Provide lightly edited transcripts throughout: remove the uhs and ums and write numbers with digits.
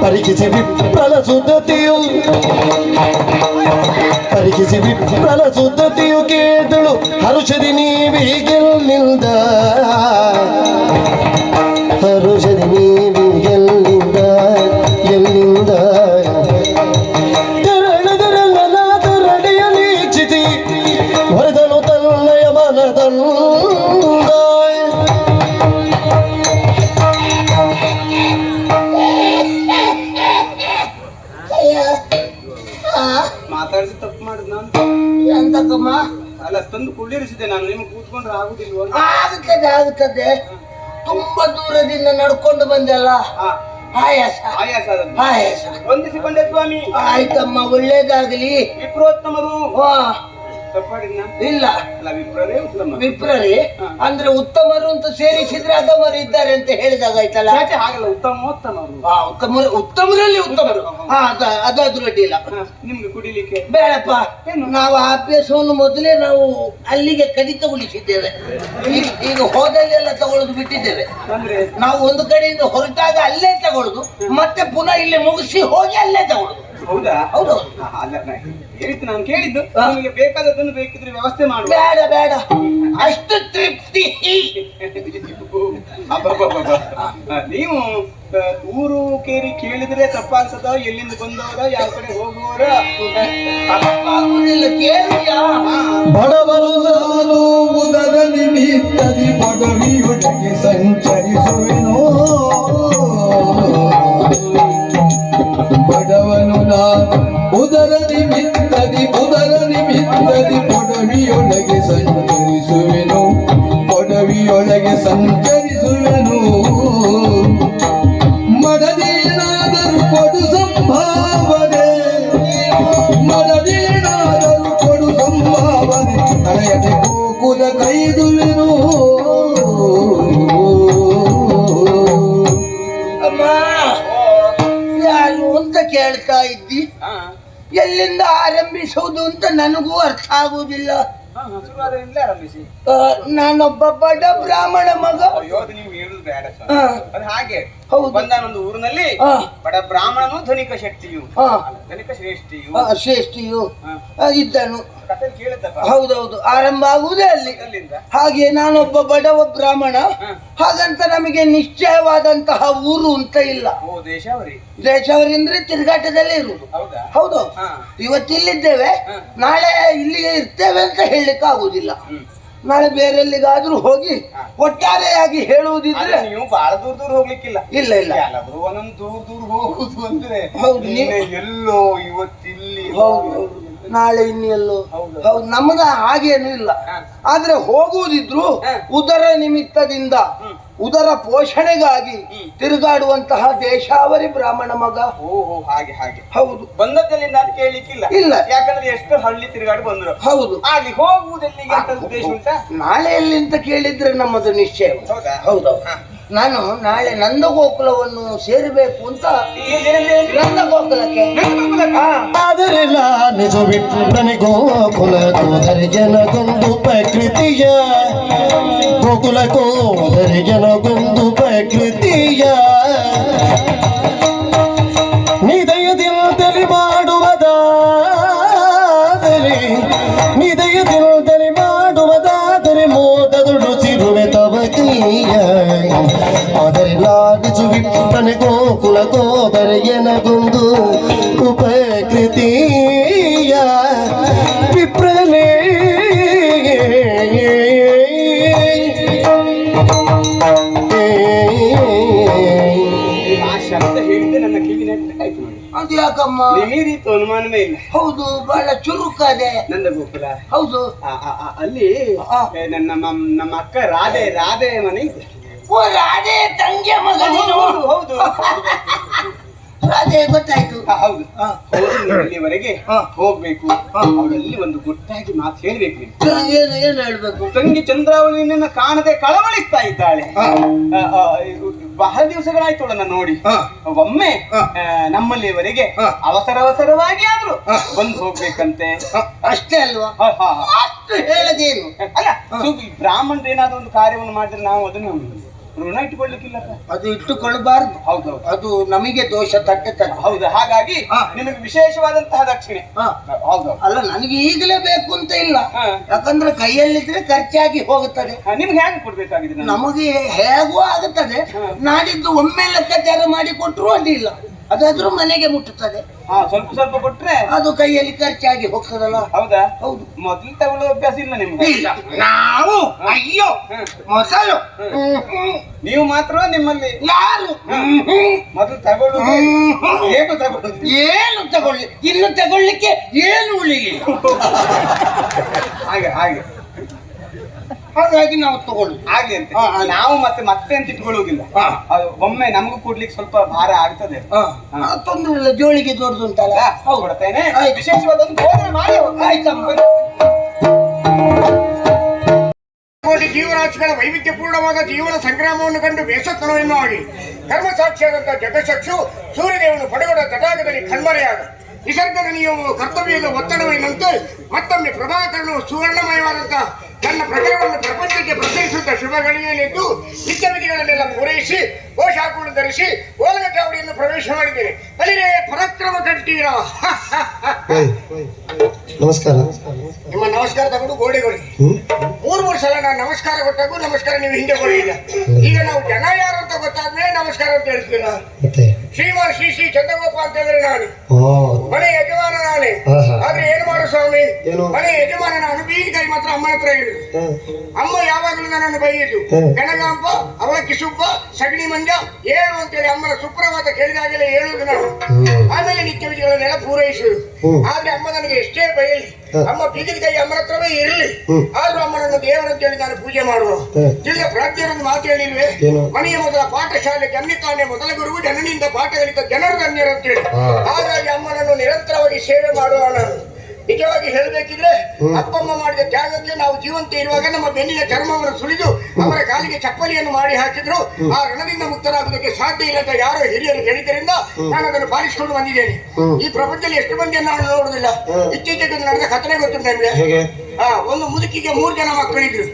ಪರೀಕ್ಷಿಸಿ ವಿಪ್ರಲ ಸುದ್ಧತೆಯು ಕೇಳಿದಳು ಹರುಷದಿ ನೀವಿಗೆಲ್ಲಿಂದ ಹರುಷದಿ ನೀವಿಗೆಲ್ಲಿಂದ ಎಲ್ಲಿಂದ ತೆರಳಿದರಲ್ಲನಾದರಡಿಯಲ್ಲಿ ಇಚ್ಛಿಸಿ ಹೊರದನು ತನ್ನಯ ಮನದನ್ನ ಮಾತಾಡಿಸಿ ತಪ್ಪು ಮಾಡಿದ್ ನಾನು ಎಂತಕ್ಕಮ್ಮ ಅಲ್ಲ ತಂದು ಕುಳ್ಳಿರಿಸಿದೆ ನಾನು ನಿಮ್ಗೆ ಕೂತ್ಕೊಂಡ್ರೆ ಆಗುದಿಲ್ವ ಆಗುತ್ತದೆ ತುಂಬಾ ದೂರದಿಂದ ನಡ್ಕೊಂಡು ಬಂದಲ್ಲ ಆಯಾಸ ಆಯಾಸ ಆಯಾಸ ವಂದಿಸಿಕೊಂಡೆ ಸ್ವಾಮಿ. ಆಯ್ತಮ್ಮ ಒಳ್ಳೇದಾಗಲಿ. ವಿಪ್ರೋತ್ತಮರು ಹಾ ತಪ್ಪಾಡಿದ್ನ ಇಲ್ಲ ಅಲ್ಲ ವಿಪ್ರರೇ ಉತ್ತಮ ವಿಪ್ರರೇ ಅಂದ್ರೆ ಉತ್ತಮರು ಅಂತ ಸೇರಿಸಿದ್ರೆ ಅಧಮರು ಇದ್ದಾರೆ ಅಂತ ಹೇಳಿದಾಗ ಆಯ್ತಲ್ಲ. ಹಾಗಲ್ಲ ಉತ್ತಮೋತ್ತಮರು ಉತ್ತಮರಲ್ಲಿ ಉತ್ತಮರು ಅದಾದ್ರೂ ಅಡ್ಡಿಲ್ಲ. ನಿಮ್ಗೆ ಕುಡಿಲಿಕ್ಕೆ ಬೇಡಪ್ಪ, ನಾವು ಆ ಅಭ್ಯಾಸವನ್ನು ಮೊದಲೇ ನಾವು ಅಲ್ಲಿಗೆ ಕಡಿತಗೊಳಿಸಿದ್ದೇವೆ. ಈಗ ಹೋದಲ್ಲೆಲ್ಲ ತಗೊಳ್ಳೋದು ಬಿಟ್ಟಿದ್ದೇವೆ. ನಾವು ಒಂದು ಕಡೆಯಿಂದ ಹೊರಟಾಗ ಅಲ್ಲೇ ತಗೊಳ್ಳೋದು, ಮತ್ತೆ ಪುನಃ ಇಲ್ಲಿ ಮುಗಿಸಿ ಹೋಗಿ ಅಲ್ಲೇ ತಗೊಳ್ಳೋದು. ಹೌದಾ? ಹೌದು. ಅಲ್ಲ ಹೇಳಿದ್ದು ನಾನು ಕೇಳಿದ್ದು ನಿಮಗೆ ಬೇಕಾದದನ್ನು ಬೇಕಿದ್ರೆ ವ್ಯವಸ್ಥೆ ಮಾಡು. ಬೇಡ ಬೇಡ, ಅಷ್ಟು ತೃಪ್ತಿ. ನೀವು ಊರು ಕೇರಿ ಕೇಳಿದ್ರೆ ತಪ್ಪಾಗ್ತದ? ಎಲ್ಲಿಂದ ಬಂದವರ, ಯಾವ ಕಡೆ ಹೋಗುವವರ? ಕೇಳಿಯಾ? ಬಡವರು ಉದರ ನಿಮಿತ್ತದಿ ಪಡವಿಯೊಳಗೆ ಸಂಚರಿಸುವೆನೋ, ಬಡವನು ನಾನು ಉದರ ನಿಮಿತ್ತದಿ ಪೊಡವಿಯೊಳಗೆ ಸಂಚರಿಸುವೆನು, ಪೊಡವಿಯೊಳಗೆ ಸಂಚರಿಸುವೆನು. ಮಡದೇನಾದರೂ ಕೊಡು ಸಂಭಾವನೆ, ಮಡದೇನಾದರೂ ಕೊಡು ಸಂಭಾವನೆ, ತಡೆಯದೆ ಗೋಕುಲ ಕೈದುವೆನು. ಅಮ್ಮ ಯಾರು ಅಂತ ಕೇಳ್ತಾ ಇದ್ದಿ? ಎಲ್ಲಿಂದ ಆರಂಭಿಸುವುದು ಅಂತ ನನಗೂ ಅರ್ಥ ಆಗುವುದಿಲ್ಲ. ನಾನೊಬ್ಬ ಬಡ ಬ್ರಾಹ್ಮಣ ಮಗ. ನೀವು ಹೇಳುದು ಬೇಡ ಅದು ಹಾಗೆ. ಹೌದು. ಬಂದಾನೊಂದು ಊರಿನಲ್ಲಿ ಬಡ ಬ್ರಾಹ್ಮಣನು ಧನಿಕ ಶಕ್ತಿಯು, ಧನಿಕ ಶ್ರೇಷ್ಠಿಯು ಇದ್ದನು. ಹೌದೌದು, ಆರಂಭ ಆಗುವುದೇ ಅಲ್ಲಿಂದ. ಹಾಗೆ ನಾನೊಬ್ಬ ಬಡವ ಬ್ರಾಹ್ಮಣ, ಹಾಗಂತ ನಮಗೆ ನಿಶ್ಚಯವಾದಂತಹ ಊರು ಅಂತ ಇಲ್ಲ. ದೇಶವರಿಂದ್ರೆ ತಿರುಗಾಟದಲ್ಲೇ ಇರುವುದು. ಹೌದು, ಇವತ್ತಿಲ್ಲಿದ್ದೇವೆ, ನಾಳೆ ಇಲ್ಲಿಗೆ ಇರ್ತೇವೆ ಅಂತ ಹೇಳಲಿಕ್ಕೆ ಆಗುದಿಲ್ಲ. ನಾಳೆ ಬೇರೆಲ್ಲಿಗಾದ್ರೂ ಹೋಗಿ ಒಟ್ಟಾರೆಯಾಗಿ ಹೇಳುವುದಿದ್ರೆ ನೀವು ಬಹಳ ದೂರ ಹೋಗ್ಲಿಕ್ಕಿಲ್ಲ. ಇಲ್ಲ ಇಲ್ಲ, ಒಂದೊಂದು ದೂರ ಹೋಗುದು ಅಂದ್ರೆ ಹೌದು, ಎಲ್ಲೋ ಇವತ್ತಿಲ್ಲಿ, ಹೌದು ನಾಳೆ ಇನ್ನೆಲ್ಲೋ. ಹೌದು, ನಮ್ಮದ ಹಾಗೇನು ಇಲ್ಲ. ಆದ್ರೆ ಹೋಗುವುದಿದ್ರು ಉದರ ನಿಮಿತ್ತದಿಂದ, ಉದರ ಪೋಷಣೆಗಾಗಿ ತಿರುಗಾಡುವಂತಹ ದೇಶಾವರಿ ಬ್ರಾಹ್ಮಣ ಮಗ. ಓಹೋ, ಹಾಗೆ ಹಾಗೆ. ಹೌದು, ಬಂದದ್ದೆಲ್ಲಿಂದ ಅಂತ ಕೇಳಲಿಕ್ಕಿಲ್ಲ. ಇಲ್ಲ, ಯಾಕಂದ್ರೆ ಎಷ್ಟು ಹಳ್ಳಿ ತಿರುಗಾಡಿ ಬಂದ್ರು. ಹೌದು, ಅಲ್ಲಿ ಹೋಗುವುದೆಲ್ಲಿಗೆ ಅಂತ ಉದ್ದೇಶ ಉಂಟಾ? ನಾಳೆ ಎಲ್ಲಿ ಅಂತ ಕೇಳಿದ್ರೆ ನಮ್ಮದು ನಿಶ್ಚಯ. ಹೌದೌದು, ನಾನು ನಾಳೆ ನಂದಗೋಕುಲವನ್ನು ಸೇರಬೇಕು ಅಂತ. ನಂದಗೋಕುಲಕ್ಕೆ ಆದರೆಲ್ಲ ನಿಜ ವಿಪ್ರನಿ ಗೋಕುಲ ಕೋದರಿಗೆನಗೊಂದು ಪ್ರಕೃತಿಯ, ಗೋಕುಲ ಕೋದರಿಗೆನಗೊಂದು ಪ್ರಕೃತಿಯ, ನಿದಯದಿಂದಲಿ ಮಾಡುವುದಾದರೆ, ನಿದಯದಿಂದಲಿ ಮಾಡುವುದಾದರೆ ಮೋದದುಡುಸಿರುವೆ ತವಕೀಯ. ಆದರೆಲ್ಲ ನಿಜ ವಿಪ್ರನಿ ಗೋಕುಲ ಕೋದರಿಗೆನಗೊಂದು ಉಪಕೃತಿಯ, ವಿಪ್ರನೇ ಶಬ್ದ ಹೇಳಿದ್ರೆ ನನ್ನ ಕಿವಿ ನೆಟ್ಟಾಯ್ತು ನೋಡಿ. ಅದು ಯಾಕಮ್ಮ? ಈ ರೀತಿ ಅನುಮಾನವೇ ಇಲ್ಲ. ಹೌದು, ಬಹಳ ಚುರುಕಾದೆ. ನಂದ ಗೋಕುಲ. ಹೌದು, ಅಲ್ಲಿ ನಮ್ಮ ಅಕ್ಕ ರಾಧೆ ಮನೆ ಇದೆ. ಓ, ರಾಧೆ ತಂಗಿಯ ಮಗ ನೀನು? ಹೌದು, ರಾಧೆ ಗೊತ್ತಾಯ್ತು. ಹೌದು, ಇಲ್ಲಿವರೆಗೆ ಹೋಗ್ಬೇಕು. ಅವರಲ್ಲಿ ಒಂದು ಗುಟ್ಟಾಗಿ ಮಾತು ಹೇಳ್ಬೇಕು. ಏನು ಹೇಳ್ಬೇಕು? ತಂಗಿ ಚಂದ್ರಾವಳಿ ನಿನ್ನ ಕಾಣದೆ ಕಳವಳಿಸ್ತಾ ಇದ್ದಾಳೆ. ಬಹಳ ದಿವಸಗಳಾಯ್ತು ನನ್ನ ನೋಡಿ. ಒಮ್ಮೆ ನಮ್ಮಲ್ಲಿವರೆಗೆ ಅವಸರವಾಗಿ ಆದ್ರೂ ಬಂದು ಹೋಗ್ಬೇಕಂತೆ. ಅಷ್ಟೇ ಅಲ್ವಾ? ಹೇಳದೇನು ಅಲ್ಲ, ಬ್ರಾಹ್ಮಣರು ಏನಾದ್ರು ಒಂದು ಕಾರ್ಯವನ್ನು ಮಾಡಿದ್ರೆ ನಾವು ಅದನ್ನು ಋಣ ಇಟ್ಕೊಳ್ಳಿಕ್ಕಿಲ್ಲಪ್ಪ. ಅದು ಇಟ್ಟುಕೊಳ್ಳಬಾರ್ದು. ಹೌದೌದು. ಅದು ನಮಗೆ ದೋಷ ತಟ್ಟುತ್ತದೆ. ಹೌದು, ಹಾಗಾಗಿ ನಿಮಗೆ ವಿಶೇಷವಾದಂತಹ ದಕ್ಷಿಣೆ. ಹೌದು. ಅಲ್ಲ, ನನಗೆ ಈಗಲೇ ಬೇಕು ಅಂತ ಇಲ್ಲ. ಹಾ. ಯಾಕಂದ್ರೆ ಕೈಯಲ್ಲಿದ್ರೆ ಖರ್ಚಾಗಿ ಹೋಗುತ್ತದೆ. ನಿಮ್ಗೆ ಹೇಗೆ ಕೊಡ್ಬೇಕಾಗಿದೆ ನಾನು? ನಮಗೆ ಹೇಗೂ ಆಗುತ್ತದೆ. ನಾಡಿದ್ದು ಒಮ್ಮೆ ಲೆಕ್ಕಾಚಾರ ಮಾಡಿ ಕೊಟ್ಟರು ಅಡ್ಡಿಲ್ಲ, ಅದಾದ್ರೂ ಮನೆಗೆ ಮುಟ್ಟುತ್ತದೆ. ಸ್ವಲ್ಪ ಸ್ವಲ್ಪ ಕೊಟ್ರೆ ಅದು ಕೈಯಲ್ಲಿ ಖರ್ಚಾಗಿ ಹೋಗ್ತದಲ್ಲ. ಹೌದಾ? ಹೌದು. ಮೊದಲು ತಗೊಳ್ಳೋ ಅಭ್ಯಾಸ ಇಲ್ಲ ನಿಮ್ಗೆ? ಇಲ್ಲ, ನಾವು ಅಯ್ಯೋ ಮೊದಲು ನೀವು ಮಾತ್ರ ನಿಮ್ಮಲ್ಲಿ ಯಾರು ಮೊದಲು ತಗೊಳ್ಳುದು. ಏನು ತಗೊಳ್ಳುದು? ಏನು ತಗೊಳ್ಳಿ, ಇನ್ನು ತಗೊಳ್ಳಿಕ್ಕೆ ಏನು ಉಳಿಲಿಲ್ಲ. ಹಾಗೆ ಹಾಗೆ ಹಾಗಾಗಿ ನಾವು ತಗೊಳ್ಳಿ ಆಗ್ಲಿ ಅಂತ. ನಾವು ಮತ್ತೆ ಅಂತ ಇಟ್ಕೊಳ್ಳುವುದಿಲ್ಲ. ಅದು ಒಮ್ಮೆ ನಮಗೂ ಕೊಡ್ಲಿಕ್ಕೆ ಸ್ವಲ್ಪ ಭಾರ ಆಗ್ತದೆ. ತೊಂದ್ರೆ ಇಲ್ಲ, ಜೋಳಿಗೆ ದೊಡ್ಡದುಂಟಲ್ಲ. ಕೊಡ್ತೇನೆ. ವಿಶೇಷವಾದ ಒಂದು ಭೋಜನ ಮಾಡಿ ಆಯ್ತಮ್ಮ. ಕೋಟಿ ಜೀವರಾಶಿಗಳ ವೈವಿಧ್ಯಪೂರ್ಣವಾದ ಜೀವನ ಸಂಗ್ರಾಮವನ್ನು ಕಂಡು ಬೇಸತ್ತನವನ್ನು ಆಗಿ ಕರ್ಮ ಸಾಕ್ಷಿಯಾದಂತಹ ಜಗಚಕ್ಷು ಸೂರ್ಯದೇವನು ಪಡೆಯುವ ತಟಾಕದಲ್ಲಿ ಕಣ್ಮರೆಯಾದ ನಿಸರ್ಗದ ನಿಯಮವು ಕರ್ತವ್ಯದ ಒತ್ತಡವೇನಂತೆ ಮತ್ತೊಮ್ಮೆ ಪ್ರಭಾಕರನು ಸುವರ್ಣಮಯವಾದಂತಹ ತನ್ನ ಪ್ರಕರಣವನ್ನು ಪ್ರಪಂಚಕ್ಕೆ ಪ್ರಸರಿಸುತ್ತ ಶುಭ ಗಳಿಗೆಯಲ್ಲಿದ್ದು ನಿತ್ಯ ವಿಧಿಗಳನ್ನೆಲ್ಲ ಪೂರೈಸಿ ಗೋಶಾಕುಗಳನ್ನು ಧರಿಸಿ ಓಲಗ ಚಾವಡಿಯನ್ನು ಪ್ರವೇಶ ಮಾಡಿದ್ದೇನೆ. ಬಲಿರೇ ಪರಾಕ್ರಮ ಕಂಠೀರ. ನಮಸ್ಕಾರ. ನಿಮ್ಮ ನಮಸ್ಕಾರ ತಗೊಂಡು ಗೋಡೆಗಳು 3 ಸಲ ನಾನು ನಮಸ್ಕಾರ ಕೊಟ್ಟಾಗೂ ನಮಸ್ಕಾರ ನೀವು ಹಿಂದೆ ಕೊಡಲಿಲ್ಲ. ಈಗ ನಾವು ಜನ ಯಾರು ಅಂತ ಗೊತ್ತಾದ್ಮೇಲೆ ನಮಸ್ಕಾರ ಅಂತ ಹೇಳ್ತೀರಾ. ಶ್ರೀಮಾನ್ ಶ್ರೀ ಶ್ರೀ ಚಂದ್ರಗೋಪ ಅಂತ ಹೇಳಿದ್ರೆ ನಾನು ಮನೆ ಯಜಮಾನ ನಾನೇ. ಆದ್ರೆ ಏನು ಮಾಡು ಸ್ವಾಮಿ, ಮನೆ ಯಜಮಾನ ನಾನು, ಬೀದಿಕಾಯಿ ಮಾತ್ರ ಅಮ್ಮನ ಹತ್ರ ಇರುದು. ಅಮ್ಮ ಯಾವಾಗಲೂ ನನ್ನನ್ನು ಬೈಯಿತು, ಗಣಗಾಂಪ ಅವಳ ಕಿಸುಬ್ಬ ಸಗಣಿ ಮಂಜ ಏಳು ಅಂತೇಳಿ ಅಮ್ಮನ ಸುಪ್ರಭಾತ ಕೇಳಿದಾಗಲೇ ಹೇಳುವುದು ನಾನು. ಆಮೇಲೆ ನಿತ್ಯ ವಿಧಿಗಳನ್ನೆಲ್ಲ ಪೂರೈಸುವುದು. ಆದ್ರೆ ಅಮ್ಮ ನನಗೆ ಎಷ್ಟೇ ಬಯಲಿ, ಅಮ್ಮ ಬೀದಿಕಾಯಿ ಅಮ್ಮನ ಹತ್ರವೇ ಇರಲಿ, ಆದ್ರೂ ಅಮ್ಮನನ್ನು ದೇವರಂತೇಳಿ ನಾನು ಪೂಜೆ ಮಾಡುವ. ತಿಳಿದ ಪ್ರಾಜ್ಞರನ್ನು ಮಾತು ಹೇಳಿಲ್ವೇ, ಮನೆಯ ಮೊದಲ ಪಾಠಶಾಲೆ ಜನ್ನಿತಾನೆ ಮೊದಲ ಗುರುವು, ಜನನಿಂದ ಪಾಠ ಕಲಿತ ಜನರು ಧನ್ಯರಂತೇಳಿ. ಹಾಗಾಗಿ ಅಮ್ಮನನ್ನು ನಿರಂತರವಾಗಿ ಸೇವೆ ಮಾಡುವ ನಾನು. ನಿಜವಾಗಿ ಹೇಳಬೇಕಿದ್ರೆ ಅಪ್ಪಮ್ಮ ಮಾಡಿದ ತ್ಯಾಗಕ್ಕೆ ನಾವು ಜೀವಂತ ಇರುವಾಗ ನಮ್ಮ ಬೆನ್ನಿನ ಚರ್ಮವನ್ನು ಸುಳಿದು ಅವರ ಕಾಲಿಗೆ ಚಪ್ಪಲಿಯನ್ನು ಮಾಡಿ ಹಾಕಿದ್ರು. ಆ ರಣದಿಂದ ಮುಕ್ತರಾಗುವುದಕ್ಕೆ ಸಾಧ್ಯ ಇಲ್ಲ ಅಂತ ಯಾರೋ ಹಿರಿಯರು ಹೇಳಿದ್ದರಿಂದ ನಾನು ಅದನ್ನು ಪಾಲಿಸಿಕೊಂಡು ಬಂದಿದ್ದೇನೆ. ಈ ಪ್ರಪಂಚದಲ್ಲಿ ಎಷ್ಟು ಮಂದಿಯನ್ನು ನಾನು ನೋಡುವುದಿಲ್ಲ. ಇತ್ತೀಚೆಗೆ ನಡೆದ ಕಥನೆ ಗೊತ್ತುಂಟು ನಿಮಗೆ. ಒಂದು ಮುದುಕಿಗೆ 3 ಜನ ಮಕ್ಕಳಿದ್ರು.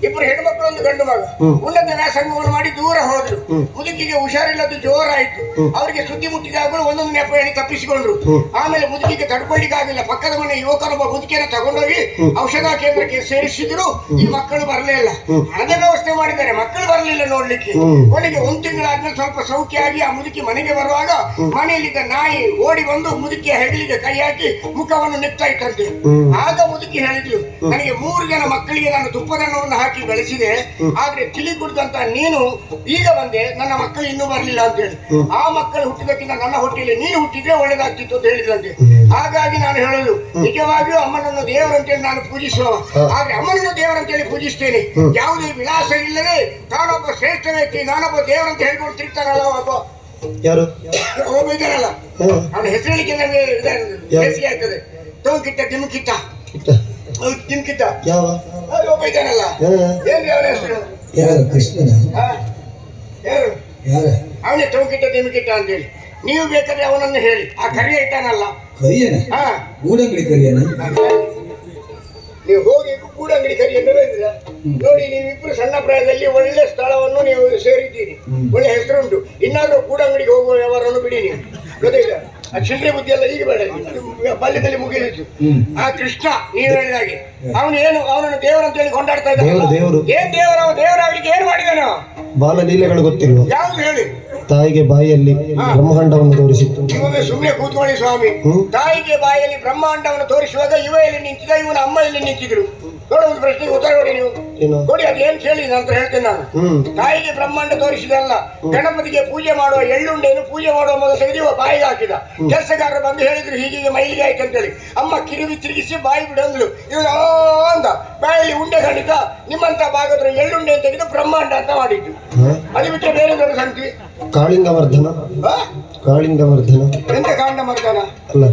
2 ಹೆಣ್ಮಕ್ಳು 1 ಗಂಡು ಮಗ. ಉನ್ನತ ವ್ಯಾಸಂಗವನ್ನು ಮಾಡಿ ದೂರ ಹೋದ್ರು. ಮುದುಕಿಗೆ ಹುಷಾರಿಲ್ಲದ್ದು ಜೋರಾಯಿತು. ಅವರಿಗೆ ಸುದ್ದಿ ಮುಟ್ಟಿದಾಗಲೂ ಒಂದೊಂದು ನೆಪ ಹೇಳಿ ತಪ್ಪಿಸಿಕೊಂಡ್ರು. ಆಮೇಲೆ ಮುದುಕಿಗೆ ತಡ್ಕೊಳ್ಳಿಕ್ಕಾಗಿಲ್ಲ. ಪಕ್ಕದ ಮನೆ ಯುವಕನೊಬ್ಬ ಮುದುಕಿಯನ್ನು ತಗೊಂಡೋಗಿ ಔಷಧ ಕೇಂದ್ರಕ್ಕೆ ಸೇರಿಸಿದ್ರು. ಈ ಮಕ್ಕಳು ಬರಲೇ ಇಲ್ಲ. ಹಣದ ವ್ಯವಸ್ಥೆ ಮಾಡಿದ್ದಾರೆ, ಮಕ್ಕಳು ಬರಲಿಲ್ಲ ನೋಡ್ಲಿಕ್ಕೆ. ಕೊನೆಗೆ 1 ತಿಂಗಳಾದ್ಮೇಲೆ ಸ್ವಲ್ಪ ಸೌಖ್ಯ ಆಗಿ ಆ ಮುದುಕಿ ಮನೆಗೆ ಬರುವಾಗ ಮನೆಯಲ್ಲಿದ್ದ ನಾಯಿ ಓಡಿ ಬಂದು ಮುದುಕಿಯ ಹೆಗಲಿಗೆ ಕೈ ಹಾಕಿ ಮುಖವನ್ನು ನೆತ್ತಾ ಇಟ್ಟಂತೆ. ಆಗ ಮುದುಕಿ ಹೇಳಿದ್ಲು, ನನಗೆ 3 ಜನ ಮಕ್ಕಳಿಗೆ ನಾನು ತುಪ್ಪದನ್ನವನ್ನು ಹಾಕಿ ಬೆಳೆಸಿದೆ, ಆದ್ರೆ ತಿಳಿ ಕುಡಿದಂತ ನೀನು ಈಗ ಬಂದೆ, ನನ್ನ ಮಕ್ಕಳು ಇನ್ನೂ ಬರಲಿಲ್ಲ ಅಂತ ಹೇಳಿ. ಆ ಮಕ್ಕಳು ಹುಟ್ಟಿದಕ್ಕಿಂತ ನನ್ನ ಹೊಟ್ಟೆಯಲ್ಲಿ ನೀನು ಹುಟ್ಟಿದ್ರೆ ಒಳ್ಳೇದಾಗ್ತಿತ್ತು ಅಂತ ಹೇಳಿದ್ರಂತೆ. ಹಾಗಾಗಿ ನಾನು ಹೇಳೋದು, ನಿಜವಾಗಿಯೂ ಅಮ್ಮನನ್ನು ದೇವರಂತೇಳಿ ನಾನು ಪೂಜಿಸುವ, ಆದ್ರೆ ಅಮ್ಮನನ್ನು ದೇವರಂತೇಳಿ ಪೂಜಿಸ್ತೇನೆ. ಯಾವುದೇ ವಿಳಾಸ ಇಲ್ಲದೆ ತಾನೊಬ್ಬ ಶ್ರೇಷ್ಠ ವ್ಯಕ್ತಿ, ನಾನೊಬ್ಬ ದೇವರಂತ ಹೇಳ್ಕೊಂಡು ತಿರ್ತಾನಲ್ಲ ಒಬ್ಬ ಯಾರು ಒಬ್ಬ ಇದ್ದಾನಲ್ಲ, ಅವನ ಹೆಸರು ಹೇಳಿಕೆ ನಮಗೆ ಹೇಸಿಗೆ ಆಗ್ತದೆ. ಟೋಂಕಿಟ್ಟ ದಿಮ್ಕಿಟ್ಟ ದಿಮ್ಕಿಟ್ಟ ಯಾವ ಒಬ್ಬ ಇದ್ದಾನಲ್ಲ, ಏನ್ರಿ ಅವನ ಹೆಸರು? ಕೃಷ್ಣನ ಯಾರು? ಅವನೇ ಟೋಂಕಿಟ್ಟ ದಿಮ್ಕಿಟ್ಟ ಅಂತೇಳಿ. ನೀವು ಬೇಕಾದ್ರೆ ಅವನನ್ನು ಹೇಳಿ. ಆ ಕರಿಯ ಇದ್ದಾನಲ್ಲ, ಗೂಡಂಗಡಿ ಕರಿಯನ, ನೀವು ಹೋಗಿ ಗೂಡಂಗಡಿ ಕರಿಯನ್ನು ಹೇಳಿದ್ರ ನೋಡಿ. ನೀವಿಬ್ರು ಸಣ್ಣ ಪ್ರಾಯದಲ್ಲಿ ಒಳ್ಳೆ ಸ್ಥಳವನ್ನು ನೀವು ಸೇರಿದ್ದೀರಿ, ಒಳ್ಳೆ ಹೆಸರುಂಟು. ಇನ್ನಾದ್ರೂ ಗೂಡಂಗಡಿಗೆ ಹೋಗುವ ವ್ಯವಹಾರವನ್ನು ಬಿಡಿ ನೀವು, ಗೊತ್ತಿಲ್ಲ. ಆ ಚಿಲ್ಲರೆ ಬುದ್ಧಿ ಎಲ್ಲ ಈಗ ಬೇಡ, ಬಾಲ್ಯದಲ್ಲಿ ಮುಗಿಲಿತ್ತು. ಆ ಕೃಷ್ಣ ನೀವು ಹೇಳಿದಾಗೆ ಅವನನ್ನು ದೇವರಂತ ಹೇಳಿ ಕೊಂಡಾಡ್ತಾ ಇದ್ದ. ಏನ್ ದೇವರ? ದೇವರಾಗ್ಲಿಕ್ಕೆ ಏನ್ ಮಾಡಿದಾನ? ಬಾಲಲೀಲೆಗಳು ಗೊತ್ತಿಲ್ವ? ಯಾವ್ದು ಹೇಳಿ? ತಾಯಿಗೆ ಬಾಯಿಯಲ್ಲಿ ಬ್ರಹ್ಮಾಂಡವನ್ನು ತೋರಿಸಿತ್ತು. ಇವಾಗ ಸುಮ್ಮನೆ ಕೂತ್ಕೊಳ್ಳಿ ಸ್ವಾಮಿ. ತಾಯಿಗೆ ಬಾಯಲ್ಲಿ ಬ್ರಹ್ಮಾಂಡವನ್ನು ತೋರಿಸುವಾಗ ಇವ ಎಲ್ಲಿ ನಿಂತಿದ, ಇವನ ಅಮ್ಮ ಎಲ್ಲಿ ನಿಂತಿದ್ರು? ನೋಡು, ಒಂದು ಪ್ರಶ್ನೆಗೆ ಉತ್ತರ ಕೊಡಿ ನೀವು. ನೋಡಿ, ಅದೇನ್ ಕೇಳಿ ನಂತರ ಹೇಳ್ತೇನೆ ನಾನು. ತಾಯಿಗೆ ಬ್ರಹ್ಮಾಂಡ ತೋರಿಸಿದಲ್ಲ, ಗಣಪತಿಗೆ ಪೂಜೆ ಮಾಡುವ ಎಳ್ಳುಂಡೆಯನ್ನು ಪೂಜೆ ಮಾಡುವ ಮೊದಲು ತೆಗೆದು ಬಾಯಿಗೆ ಹಾಕಿದ. ಕೆಲಸಗಾರರು ಬಂದು ಹೇಳಿದ್ರು ಹೀಗೆ ಮೈಲಿಗೆ ಆಯ್ತು ಅಂತೇಳಿ. ಅಮ್ಮ ಕಿರುವಿ ತಿರುಗಿಸಿ ಬಾಯಿ ಬಿಡಂದ್ಲು. ಇವನು ಅಂತ ಬಾಯಲ್ಲಿ ಉಂಡೆ ಖಂಡಿತ ನಿಮ್ಮಂತ ಭಾಗದ್ರು ಎಳ್ಳುಂಡೆ ತೆಗೆದು ಬ್ರಹ್ಮಾಂಡ ಅಂತ ಮಾಡಿದ್ರು. ಅದು ಬಿಟ್ಟರೆ ಬೇರೆ ದೊಡ್ಡ ಸಂಖ್ಯೆ ಕಾಳಿಂಗವರ್ಧನ. ಕಾಳಿಂಗವರ್ಧನ ಎಂತ ಕಾಂಡ ಮರ್ದನ ಅಲ್ಲ,